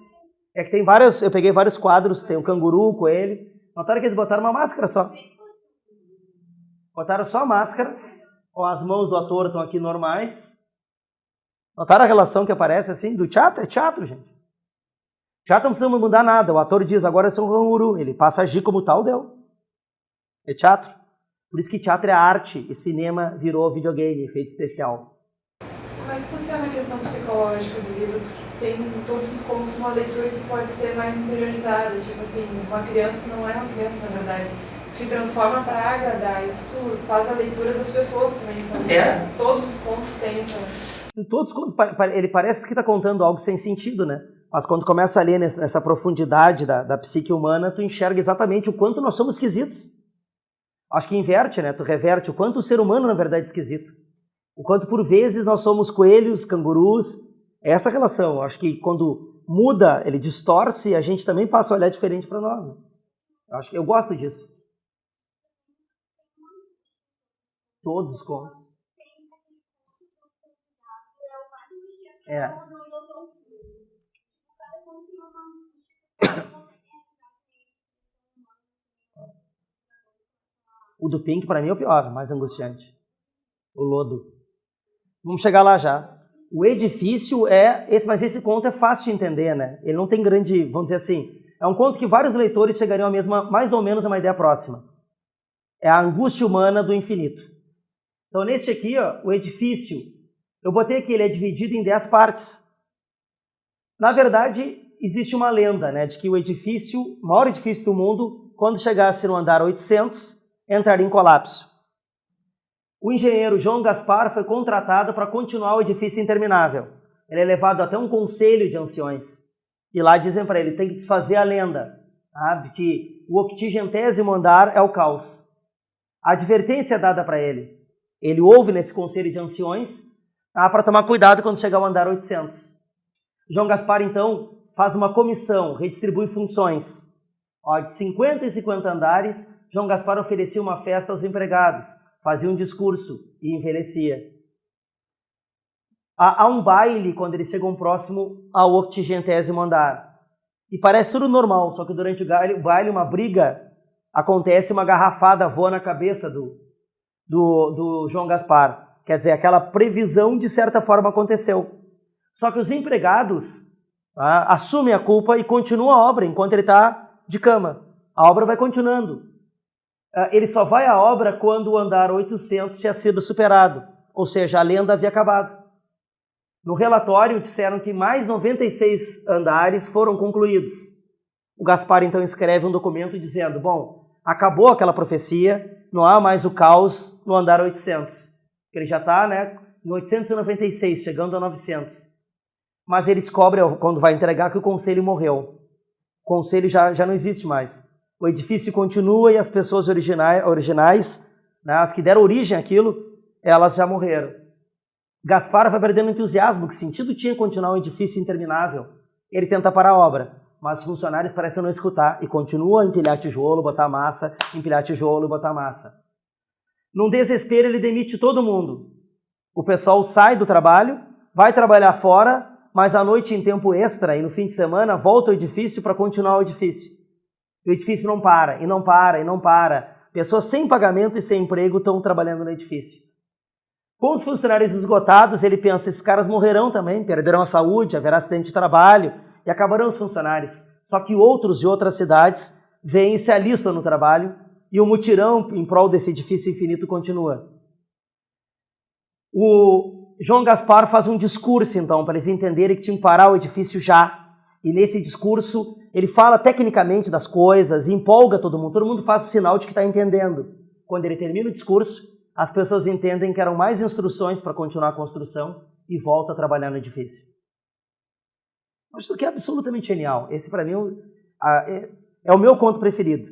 É que tem várias, eu peguei vários quadros, tem o canguru, o coelho. Notaram que eles botaram uma máscara só. Botaram só a máscara. As mãos do ator estão aqui normais. Notaram a relação que aparece assim? Do teatro? É teatro, gente. Teatro não precisa mudar nada. O ator diz, agora eu sou um canguru. Ele passa a agir como tal, deu. É teatro. Por isso que teatro é arte e cinema virou videogame, efeito especial. Como é que funciona a questão psicológica do livro? Porque tem todos os contos uma leitura que pode ser mais interiorizada. Tipo assim, uma criança não é uma criança, na verdade. Se transforma para agradar. Isso faz a leitura das pessoas também. Então, todos os contos têm essa... Em todos os contos, ele parece que está contando algo sem sentido, né? Mas quando começa a ler nessa profundidade da psique humana, tu enxerga exatamente o quanto nós somos esquisitos. Acho que inverte, né? Tu reverte o quanto o ser humano, na verdade, é esquisito. O quanto, por vezes, nós somos coelhos, cangurus. É essa relação. Acho que quando muda, ele distorce, a gente também passa a olhar diferente para nós. Né? Eu gosto disso. Todos os contos. O do Pink, para mim, é o pior, mais angustiante. O lodo. Vamos chegar lá já. O edifício mas esse conto é fácil de entender, né? Ele não tem grande, vamos dizer assim, é um conto que vários leitores chegariam à mesma, mais ou menos a uma ideia próxima. É a angústia humana do infinito. Então, nesse aqui, ó, o edifício, eu botei aqui, ele é dividido em 10 partes. Na verdade, existe uma lenda, né, de que o edifício, o maior edifício do mundo, quando chegasse no andar 800, entraria em colapso. O engenheiro João Gaspar foi contratado para continuar o edifício interminável. Ele é levado até um conselho de anciões. E lá dizem para ele, tem que desfazer a lenda, de que o 80º andar é o caos. A advertência é dada para ele. Ele ouve nesse conselho de anciões para tomar cuidado quando chegar ao andar 800. João Gaspar, então, faz uma comissão, redistribui funções. De 50 em 50 andares, João Gaspar oferecia uma festa aos empregados, fazia um discurso e envelhecia. Há um baile quando eles chegam próximo ao 80º andar. E parece tudo normal, só que durante o baile uma briga acontece, uma garrafada voa na cabeça do João Gaspar. Quer dizer, aquela previsão de certa forma aconteceu. Só que os empregados assumem a culpa e continuam a obra enquanto ele está de cama. A obra vai continuando. Ele só vai à obra quando o andar 800 tinha sido superado, ou seja, a lenda havia acabado. No relatório disseram que mais 96 andares foram concluídos. O Gaspar então escreve um documento dizendo, acabou aquela profecia, não há mais o caos no andar 800. Ele já está, em 896, chegando a 900. Mas ele descobre, quando vai entregar, que o conselho morreu. conselho já não existe mais. O edifício continua e as pessoas originais, né, as que deram origem àquilo, elas já morreram. Gaspar vai perdendo entusiasmo, que sentido tinha continuar um edifício interminável? Ele tenta parar a obra, mas os funcionários parecem não escutar e continuam a empilhar tijolo, botar massa, empilhar tijolo e botar massa. Num desespero, ele demite todo mundo. O pessoal sai do trabalho, vai trabalhar fora, mas à noite, em tempo extra e no fim de semana, volta ao edifício para continuar o edifício. E o edifício não para, e não para, e não para. Pessoas sem pagamento e sem emprego estão trabalhando no edifício. Com os funcionários esgotados, ele pensa, esses caras morrerão também, perderão a saúde, haverá acidente de trabalho e acabarão os funcionários. Só que outros de outras cidades vêm e se alistam no trabalho e o mutirão em prol desse edifício infinito continua. O João Gaspar faz um discurso, então, para eles entenderem que tinham que parar o edifício já. E nesse discurso, ele fala tecnicamente das coisas, empolga todo mundo faz o sinal de que está entendendo. Quando ele termina o discurso, as pessoas entendem que eram mais instruções para continuar a construção e volta a trabalhar no edifício. Isso aqui é absolutamente genial. Esse, para mim, é o meu conto preferido.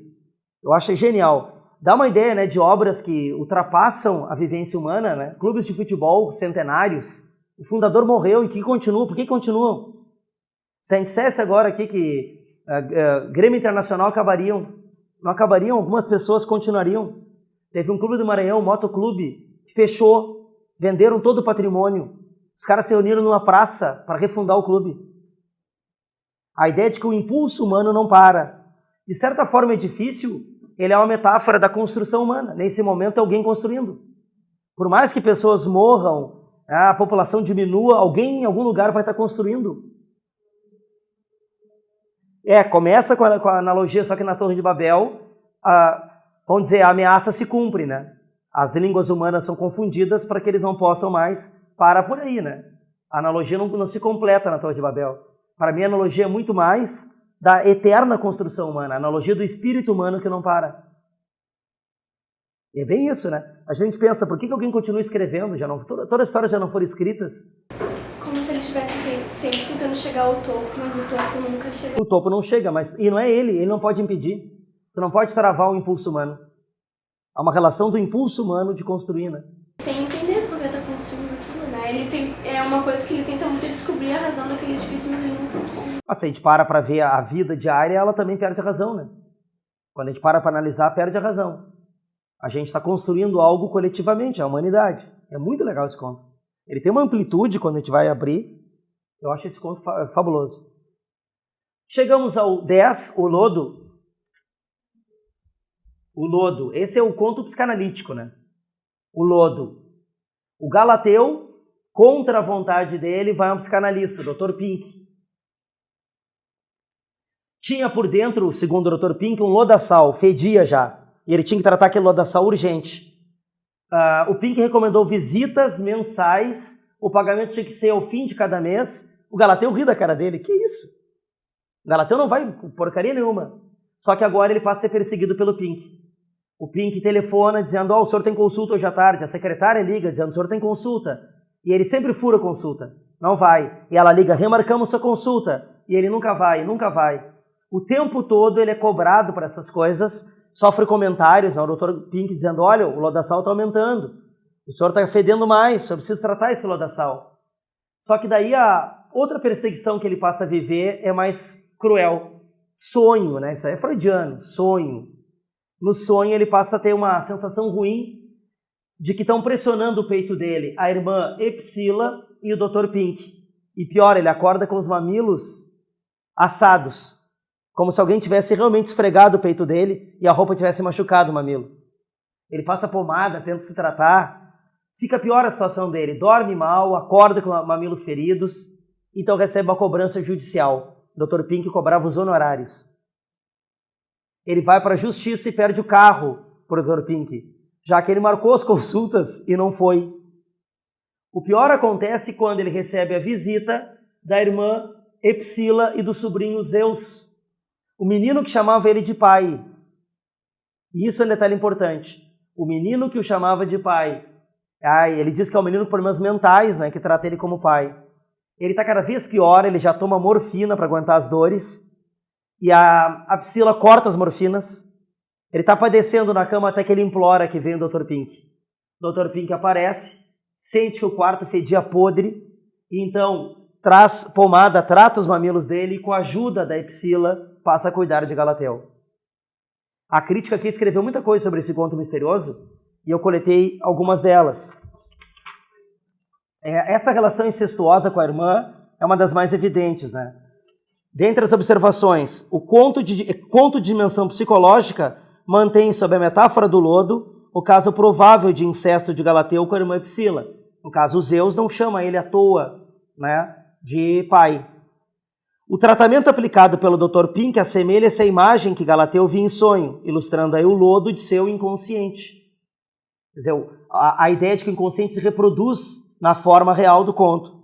Eu acho genial. Dá uma ideia, né, de obras que ultrapassam a vivência humana, né? Clubes de futebol centenários. O fundador morreu e que continuam. Por que continuam? Se a gente dissesse agora aqui que Grêmio Internacional não acabariam, algumas pessoas continuariam. Teve um clube do Maranhão, um motoclube, que fechou, venderam todo o patrimônio. Os caras se reuniram numa praça para refundar o clube. A ideia de que o impulso humano não para. De certa forma, o edifício, ele é uma metáfora da construção humana. Nesse momento, é alguém construindo. Por mais que pessoas morram, a população diminua, alguém em algum lugar vai estar construindo. Começa com a analogia, só que na Torre de Babel, vamos dizer, a ameaça se cumpre, né? As línguas humanas são confundidas para que eles não possam mais parar por aí, né? A analogia não se completa na Torre de Babel. Para mim, a analogia é muito mais da eterna construção humana, a analogia do espírito humano que não para. E é bem isso, né? A gente pensa, por que alguém continua escrevendo? Todas as histórias já não foram escritas? Como se ele estivesse sempre tentando chegar ao topo, mas o topo nunca chega. O topo não chega, e não é ele não pode impedir. Tu não pode travar o impulso humano. Há uma relação do impulso humano de construir, né? Sem entender por que está construindo aquilo, né? É uma coisa que ele tenta muito descobrir a razão daquele edifício, mas ele nunca... Se a gente para ver a vida diária, ela também perde a razão, né? Quando a gente para analisar, perde a razão. A gente está construindo algo coletivamente, a humanidade. É muito legal esse conto. Ele tem uma amplitude quando a gente vai abrir. Eu acho esse conto fabuloso. Chegamos ao 10, o lodo. O lodo. Esse é o conto psicanalítico, né? O lodo. O Galateu, contra a vontade dele, vai a um psicanalista, o Dr. Pink. Tinha por dentro, segundo o Dr. Pink, um lodaçal, fedia já. E ele tinha que tratar aquele lodaçal urgente. O Pink recomendou visitas mensais, o pagamento tinha que ser ao fim de cada mês. O Galateu ri da cara dele, que isso? O Galateu não vai porcaria nenhuma. Só que agora ele passa a ser perseguido pelo Pink. O Pink telefona dizendo, o senhor tem consulta hoje à tarde. A secretária liga dizendo, o senhor tem consulta. E ele sempre fura a consulta, não vai. E ela liga, remarcamos sua consulta. E ele nunca vai, nunca vai. O tempo todo ele é cobrado por essas coisas, sofre comentários, né? O Dr. Pink dizendo, olha, o lodaçal está aumentando, o senhor está fedendo mais, o senhor precisa tratar esse lodaçal. Só que daí a outra perseguição que ele passa a viver é mais cruel. Sonho, né? Isso aí é freudiano, sonho. No sonho ele passa a ter uma sensação ruim de que estão pressionando o peito dele a irmã Epsila e o Dr. Pink. E pior, ele acorda com os mamilos assados, como se alguém tivesse realmente esfregado o peito dele e a roupa tivesse machucado o mamilo. Ele passa pomada, tenta se tratar, fica pior a situação dele, dorme mal, acorda com mamilos feridos, então recebe uma cobrança judicial. O Dr. Pink cobrava os honorários. Ele vai para a justiça e perde o carro para o Dr. Pink, já que ele marcou as consultas e não foi. O pior acontece quando ele recebe a visita da irmã Epsila e do sobrinho Zeus, o menino que chamava ele de pai. E isso é um detalhe importante. O menino que o chamava de pai. Ele diz que é um menino com problemas mentais, né, que trata ele como pai. Ele está cada vez pior, ele já toma morfina para aguentar as dores. e a Psila corta as morfinas. Ele está padecendo na cama até que ele implora que venha o Dr. Pink. O Dr. Pink aparece, sente que o quarto fedia podre, e então traz pomada, trata os mamilos dele e com a ajuda da Psila passa a cuidar de Galateu. A crítica aqui escreveu muita coisa sobre esse conto misterioso e eu coletei algumas delas. Essa relação incestuosa com a irmã é uma das mais evidentes, né? Dentre as observações, o conto de dimensão psicológica mantém sob a metáfora do lodo o caso provável de incesto de Galateu com a irmã Psila. No caso, Zeus não chama ele à toa, né, de pai. O tratamento aplicado pelo Dr. Pink assemelha-se à imagem que Galateu via em sonho, ilustrando aí o lodo de seu inconsciente. Quer dizer, a ideia de que o inconsciente se reproduz na forma real do conto.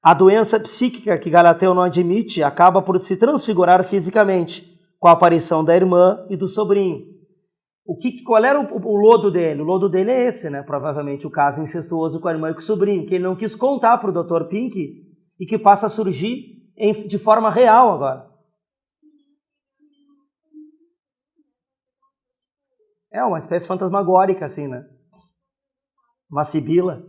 A doença psíquica que Galateu não admite acaba por se transfigurar fisicamente, com a aparição da irmã e do sobrinho. Qual era o lodo dele? O lodo dele é esse, né? Provavelmente o caso incestuoso com a irmã e com o sobrinho, que ele não quis contar para o Dr. Pink e que passa a surgir de forma real agora. É uma espécie fantasmagórica, assim, né? Uma sibila.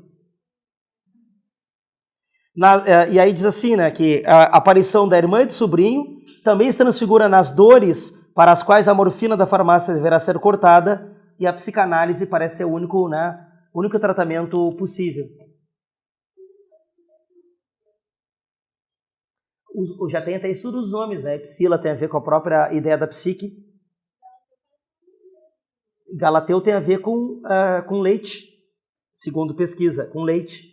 E aí diz assim, né, que a aparição da irmã e do sobrinho também se transfigura nas dores para as quais a morfina da farmácia deverá ser cortada, e a psicanálise parece ser o único tratamento possível. Já tem até estudo dos nomes, né? Psila tem a ver com a própria ideia da psique. Galateu tem a ver com leite, segundo pesquisa, com leite.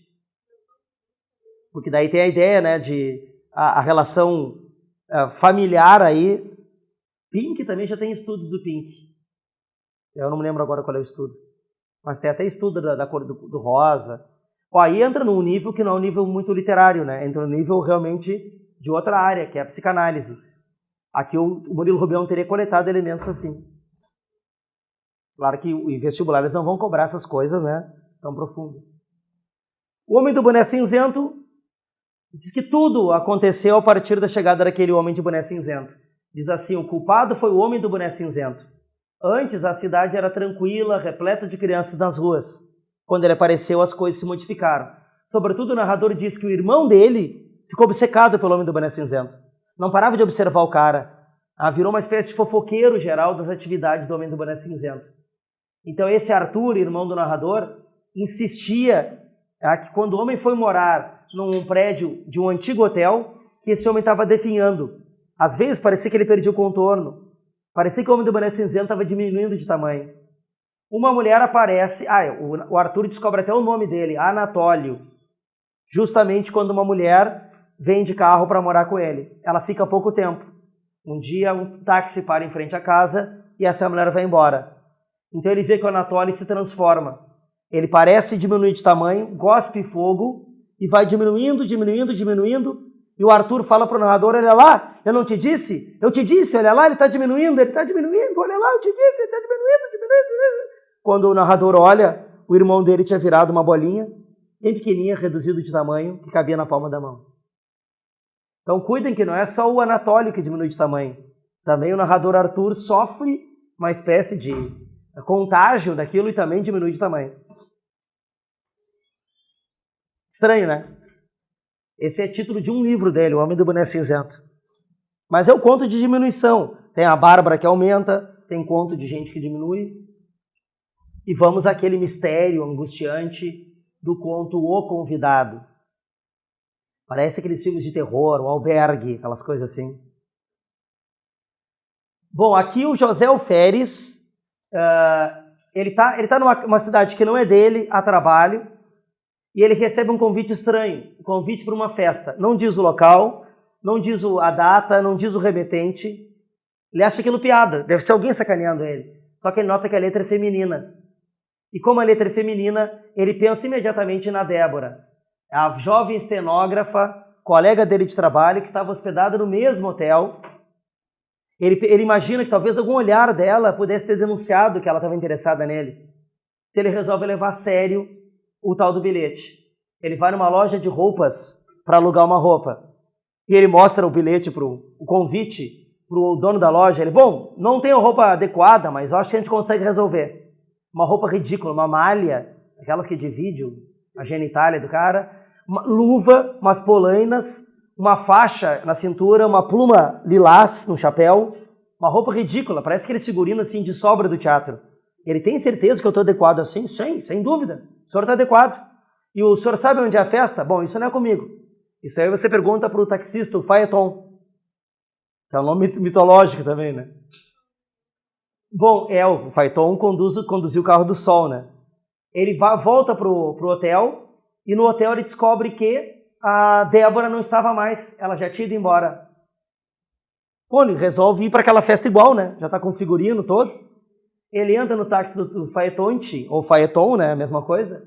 Porque daí tem a ideia, né, de a relação familiar aí. Pink também já tem estudos do Pink. Eu não me lembro agora qual é o estudo. Mas tem até estudo da cor do rosa. Aí entra num nível que não é um nível muito literário, né? Entra num nível realmente de outra área, que é a psicanálise. Aqui o Murilo Rubião teria coletado elementos assim. Claro que os vestibulares não vão cobrar essas coisas, né, tão profundas. O homem do boné cinzento diz que tudo aconteceu a partir da chegada daquele homem de boné cinzento. Diz assim, o culpado foi o homem do boné cinzento. Antes a cidade era tranquila, repleta de crianças nas ruas. Quando ele apareceu, as coisas se modificaram. Sobretudo o narrador diz que o irmão dele ficou obcecado pelo homem do boné cinzento. Não parava de observar o cara. Virou uma espécie de fofoqueiro geral das atividades do homem do boné cinzento. Então esse Arthur, irmão do narrador, insistia que quando o homem foi morar num prédio de um antigo hotel, que esse homem estava definhando. Às vezes parecia que ele perdia o contorno. Parecia que o homem do boné cinzento estava diminuindo de tamanho. Uma mulher aparece, o Arthur descobre até o nome dele, Anatólio. Justamente quando uma mulher vem de carro para morar com ele. Ela fica pouco tempo. Um dia um táxi para em frente à casa e essa mulher vai embora. Então ele vê que o Anatólio se transforma. Ele parece diminuir de tamanho, gospe fogo e vai diminuindo. E o Arthur fala para o narrador, olha lá, eu não te disse? Eu te disse, olha lá, ele está diminuindo, olha lá, eu te disse, ele está diminuindo. Quando o narrador olha, o irmão dele tinha virado uma bolinha, bem pequenininha, reduzido de tamanho, que cabia na palma da mão. Então cuidem que não é só o Anatólio que diminui de tamanho. Também o narrador Arthur sofre uma espécie de contágio daquilo e também diminui de tamanho. Estranho, né? Esse é título de um livro dele, O Homem do Boné Cinzento. Mas é o conto de diminuição. Tem a Bárbara que aumenta, tem conto de gente que diminui. E vamos àquele mistério angustiante do conto O Convidado. Parece aqueles filmes de terror, o Albergue, aquelas coisas assim. Bom, aqui o José Alferes, ele tá numa cidade que não é dele, a trabalho, e ele recebe um convite estranho, um convite para uma festa. Não diz o local, não diz a data, não diz o remetente. Ele acha aquilo piada, deve ser alguém sacaneando ele. Só que ele nota que a letra é feminina. E como a letra é feminina, ele pensa imediatamente na Débora, a jovem estenógrafa, colega dele de trabalho, que estava hospedada no mesmo hotel. Ele imagina que talvez algum olhar dela pudesse ter denunciado que ela estava interessada nele. Então ele resolve levar a sério o tal do bilhete. Ele vai numa loja de roupas para alugar uma roupa. E ele mostra o bilhete, o convite pro dono da loja, ele, bom, não tenho roupa adequada, mas eu acho que a gente consegue resolver. Uma roupa ridícula, uma malha, aquelas que divide a genitália do cara, uma luva, umas polainas, uma faixa na cintura, uma pluma lilás no chapéu, uma roupa ridícula, parece aquele figurino assim de sobra do teatro. Ele tem certeza que eu estou adequado assim? Sim, sem dúvida. O senhor está adequado. E o senhor sabe onde é a festa? Bom, isso não é comigo. Isso aí você pergunta para o taxista, o Phaeton, que é um nome mitológico também, né? Bom, o Phaeton conduziu o carro do sol, né? Ele volta pro hotel e no hotel ele descobre que a Débora não estava mais, ela já tinha ido embora. Pô, ele resolve ir para aquela festa igual, né? Já tá com o figurino todo. Ele entra no táxi do Phaetonte, ou Phaeton, né? A mesma coisa.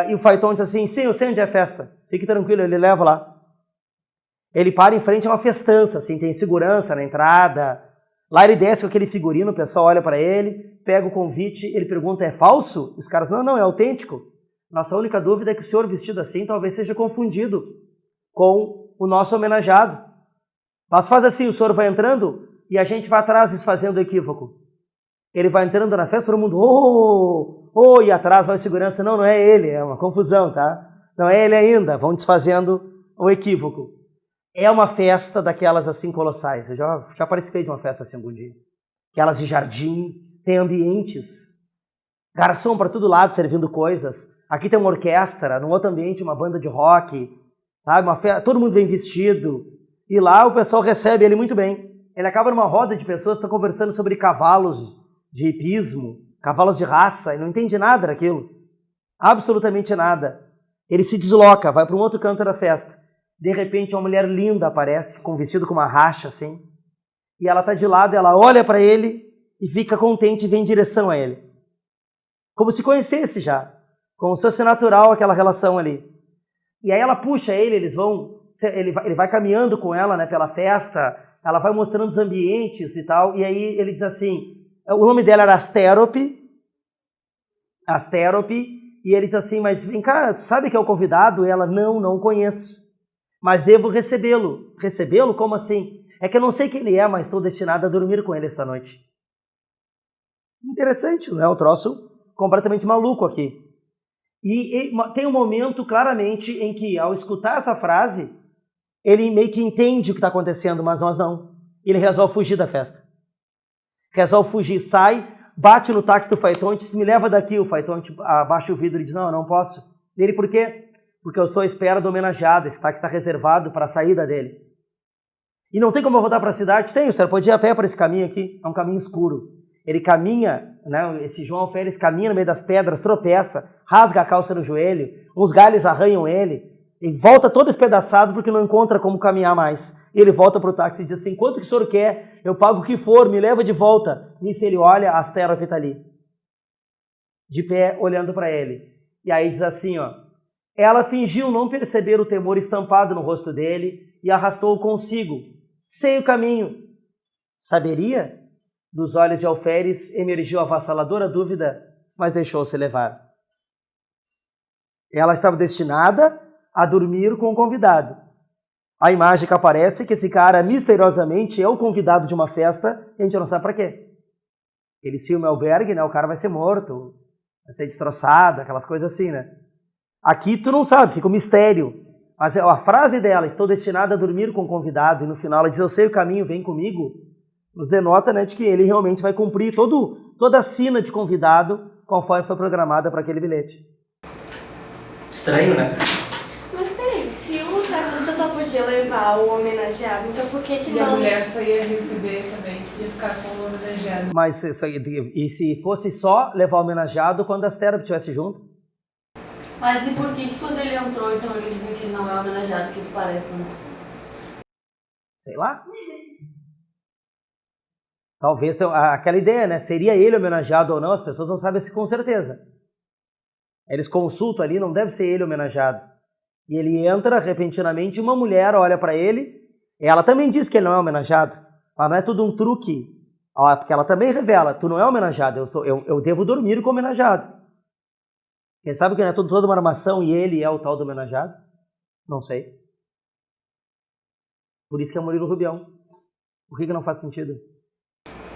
E o Phaeton diz assim, sim, eu sei onde é a festa. Fique tranquilo, ele leva lá. Ele para em frente a uma festança, assim, tem segurança na entrada. Lá ele desce com aquele figurino, o pessoal olha para ele, pega o convite, ele pergunta, é falso? Os caras, não, é autêntico. Nossa única dúvida é que o senhor vestido assim talvez seja confundido com o nosso homenageado. Mas faz assim, o senhor vai entrando e a gente vai atrás desfazendo o equívoco. Ele vai entrando na festa, todo mundo, e atrás vai o segurança, não é ele, é uma confusão, tá? Não é ele ainda, vão desfazendo o equívoco. É uma festa daquelas assim colossais, eu já participei de uma festa assim algum dia. Aquelas de jardim, tem ambientes, garçom para todo lado servindo coisas. Aqui tem uma orquestra, num outro ambiente uma banda de rock, sabe? Uma festa, todo mundo bem vestido. E lá o pessoal recebe ele muito bem. Ele acaba numa roda de pessoas que estão conversando sobre cavalos de hipismo, cavalos de raça, e não entende nada daquilo. Absolutamente nada. Ele se desloca, vai para um outro canto da festa. De repente uma mulher linda aparece, com um vestido com uma racha assim, e ela está de lado, ela olha para ele e fica contente e vem em direção a ele. Como se conhecesse já, como se fosse natural aquela relação ali. E aí ela puxa ele, ele vai caminhando com ela, né, pela festa, ela vai mostrando os ambientes e tal, e aí ele diz assim, o nome dela era Astérope, e ele diz assim, mas vem cá, tu sabe que é o convidado? E ela, não conheço, mas devo recebê-lo. Recebê-lo? Como assim? É que eu não sei quem ele é, mas estou destinado a dormir com ele esta noite. Interessante, não é? Um troço completamente maluco aqui. E tem um momento, claramente, em que, ao escutar essa frase, ele meio que entende o que está acontecendo, mas nós não. Ele resolve fugir da festa. Resolve fugir, sai, bate no táxi do Phaeton e diz, me leva daqui. O Phaeton abaixa o vidro e diz, não, eu não posso. Ele, por quê? Porque eu estou à espera do homenageado, esse táxi está reservado para a saída dele. E não tem como eu voltar para a cidade? Tem, o senhor pode ir a pé para esse caminho aqui, é um caminho escuro. Ele caminha, né, esse João Alferes caminha no meio das pedras, tropeça, rasga a calça no joelho, uns galhos arranham ele, e volta todo espedaçado porque não encontra como caminhar mais. E ele volta para o táxi e diz assim, quanto que o senhor quer? Eu pago o que for, me leva de volta. Nisso ele olha, a Astérope está ali, de pé, olhando para ele. E aí diz assim, ela fingiu não perceber o temor estampado no rosto dele e arrastou-o consigo. Sei o caminho. Saberia? Dos olhos de Alferes emergiu a avassaladora dúvida, mas deixou-se levar. Ela estava destinada a dormir com o convidado. A imagem que aparece é que esse cara misteriosamente é o convidado de uma festa e a gente não sabe para quê. Ele se o albergue, né? O cara vai ser morto, vai ser destroçado, aquelas coisas assim, né? Aqui tu não sabe, fica um mistério. Mas a frase dela, estou destinada a dormir com o convidado, e no final ela diz, eu sei o caminho, vem comigo, nos denota, né, de que ele realmente vai cumprir toda a sina de convidado conforme foi programada para aquele bilhete. Estranho, né? Mas peraí, se o taxista só podia levar o homenageado, então por que E não... a mulher só ia receber também, ia ficar com o homenageado. Mas e se fosse só levar o homenageado quando a Astérope estivesse junto? Mas e por que quando ele entrou, então eles dizem que ele não é homenageado, que ele parece, né? Sei lá. Talvez aquela ideia, né? Seria ele homenageado ou não, as pessoas não sabem com certeza. Eles consultam ali, não deve ser ele homenageado. E ele entra repentinamente, uma mulher olha para ele, ela também diz que ele não é homenageado, mas não é tudo um truque, porque ela também revela, tu não é homenageado, eu devo dormir com o homenageado. Quem sabe que não é toda uma armação e ele é o tal do homenageado? Não sei. Por isso que é Murilo Rubião. O que não faz sentido?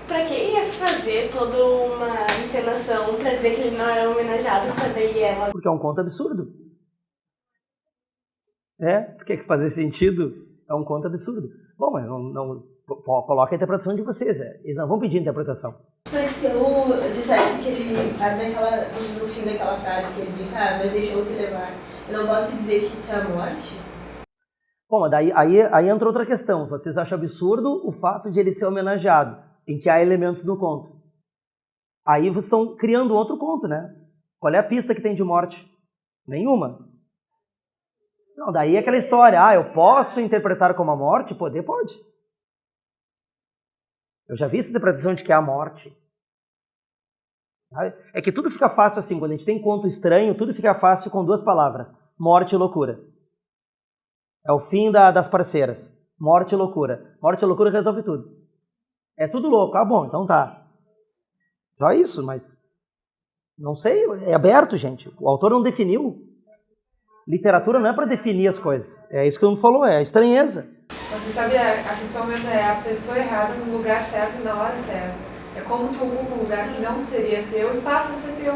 Pra que ia fazer toda uma encenação pra dizer que ele não era homenageado quando ele é? Porque é um conto absurdo. Tu quer que fazer sentido? É um conto absurdo. Bom, mas coloca a interpretação de vocês. Eles não vão pedir interpretação. Mas se eu dissesse que ele, no fim daquela frase que ele disse, mas deixou-se levar, eu não posso dizer que isso é a morte? Bom, mas aí entra outra questão. Vocês acham absurdo o fato de ele ser homenageado, em que há elementos no conto. Aí vocês estão criando outro conto, né? Qual é a pista que tem de morte? Nenhuma. Não, daí é aquela história, eu posso interpretar como a morte? Poder pode. Eu já vi essa interpretação de que é a morte. É que tudo fica fácil assim, quando a gente tem conto estranho, tudo fica fácil com 2 palavras. Morte e loucura. É o fim das parceiras. Morte e loucura. Morte e loucura resolve tudo. É tudo louco. Bom, então tá. Só isso, mas... Não sei, é aberto, gente. O autor não definiu. Literatura não é para definir as coisas. É isso que o mundo falou, é a estranheza. Você sabe, a questão mesmo é a pessoa errada no lugar certo e na hora certa. É como tu ocupa um lugar que não seria teu e passa a ser teu.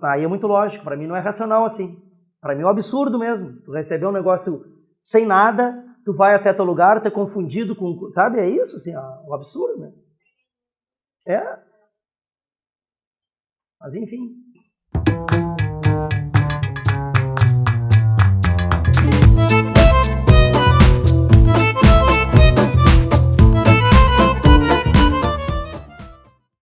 Aí é muito lógico. Para mim não é racional assim. Para mim é um absurdo mesmo. Tu receber um negócio sem nada, tu vai até teu lugar, tu é confundido com... Sabe, é isso, assim, um absurdo mesmo. Mas enfim...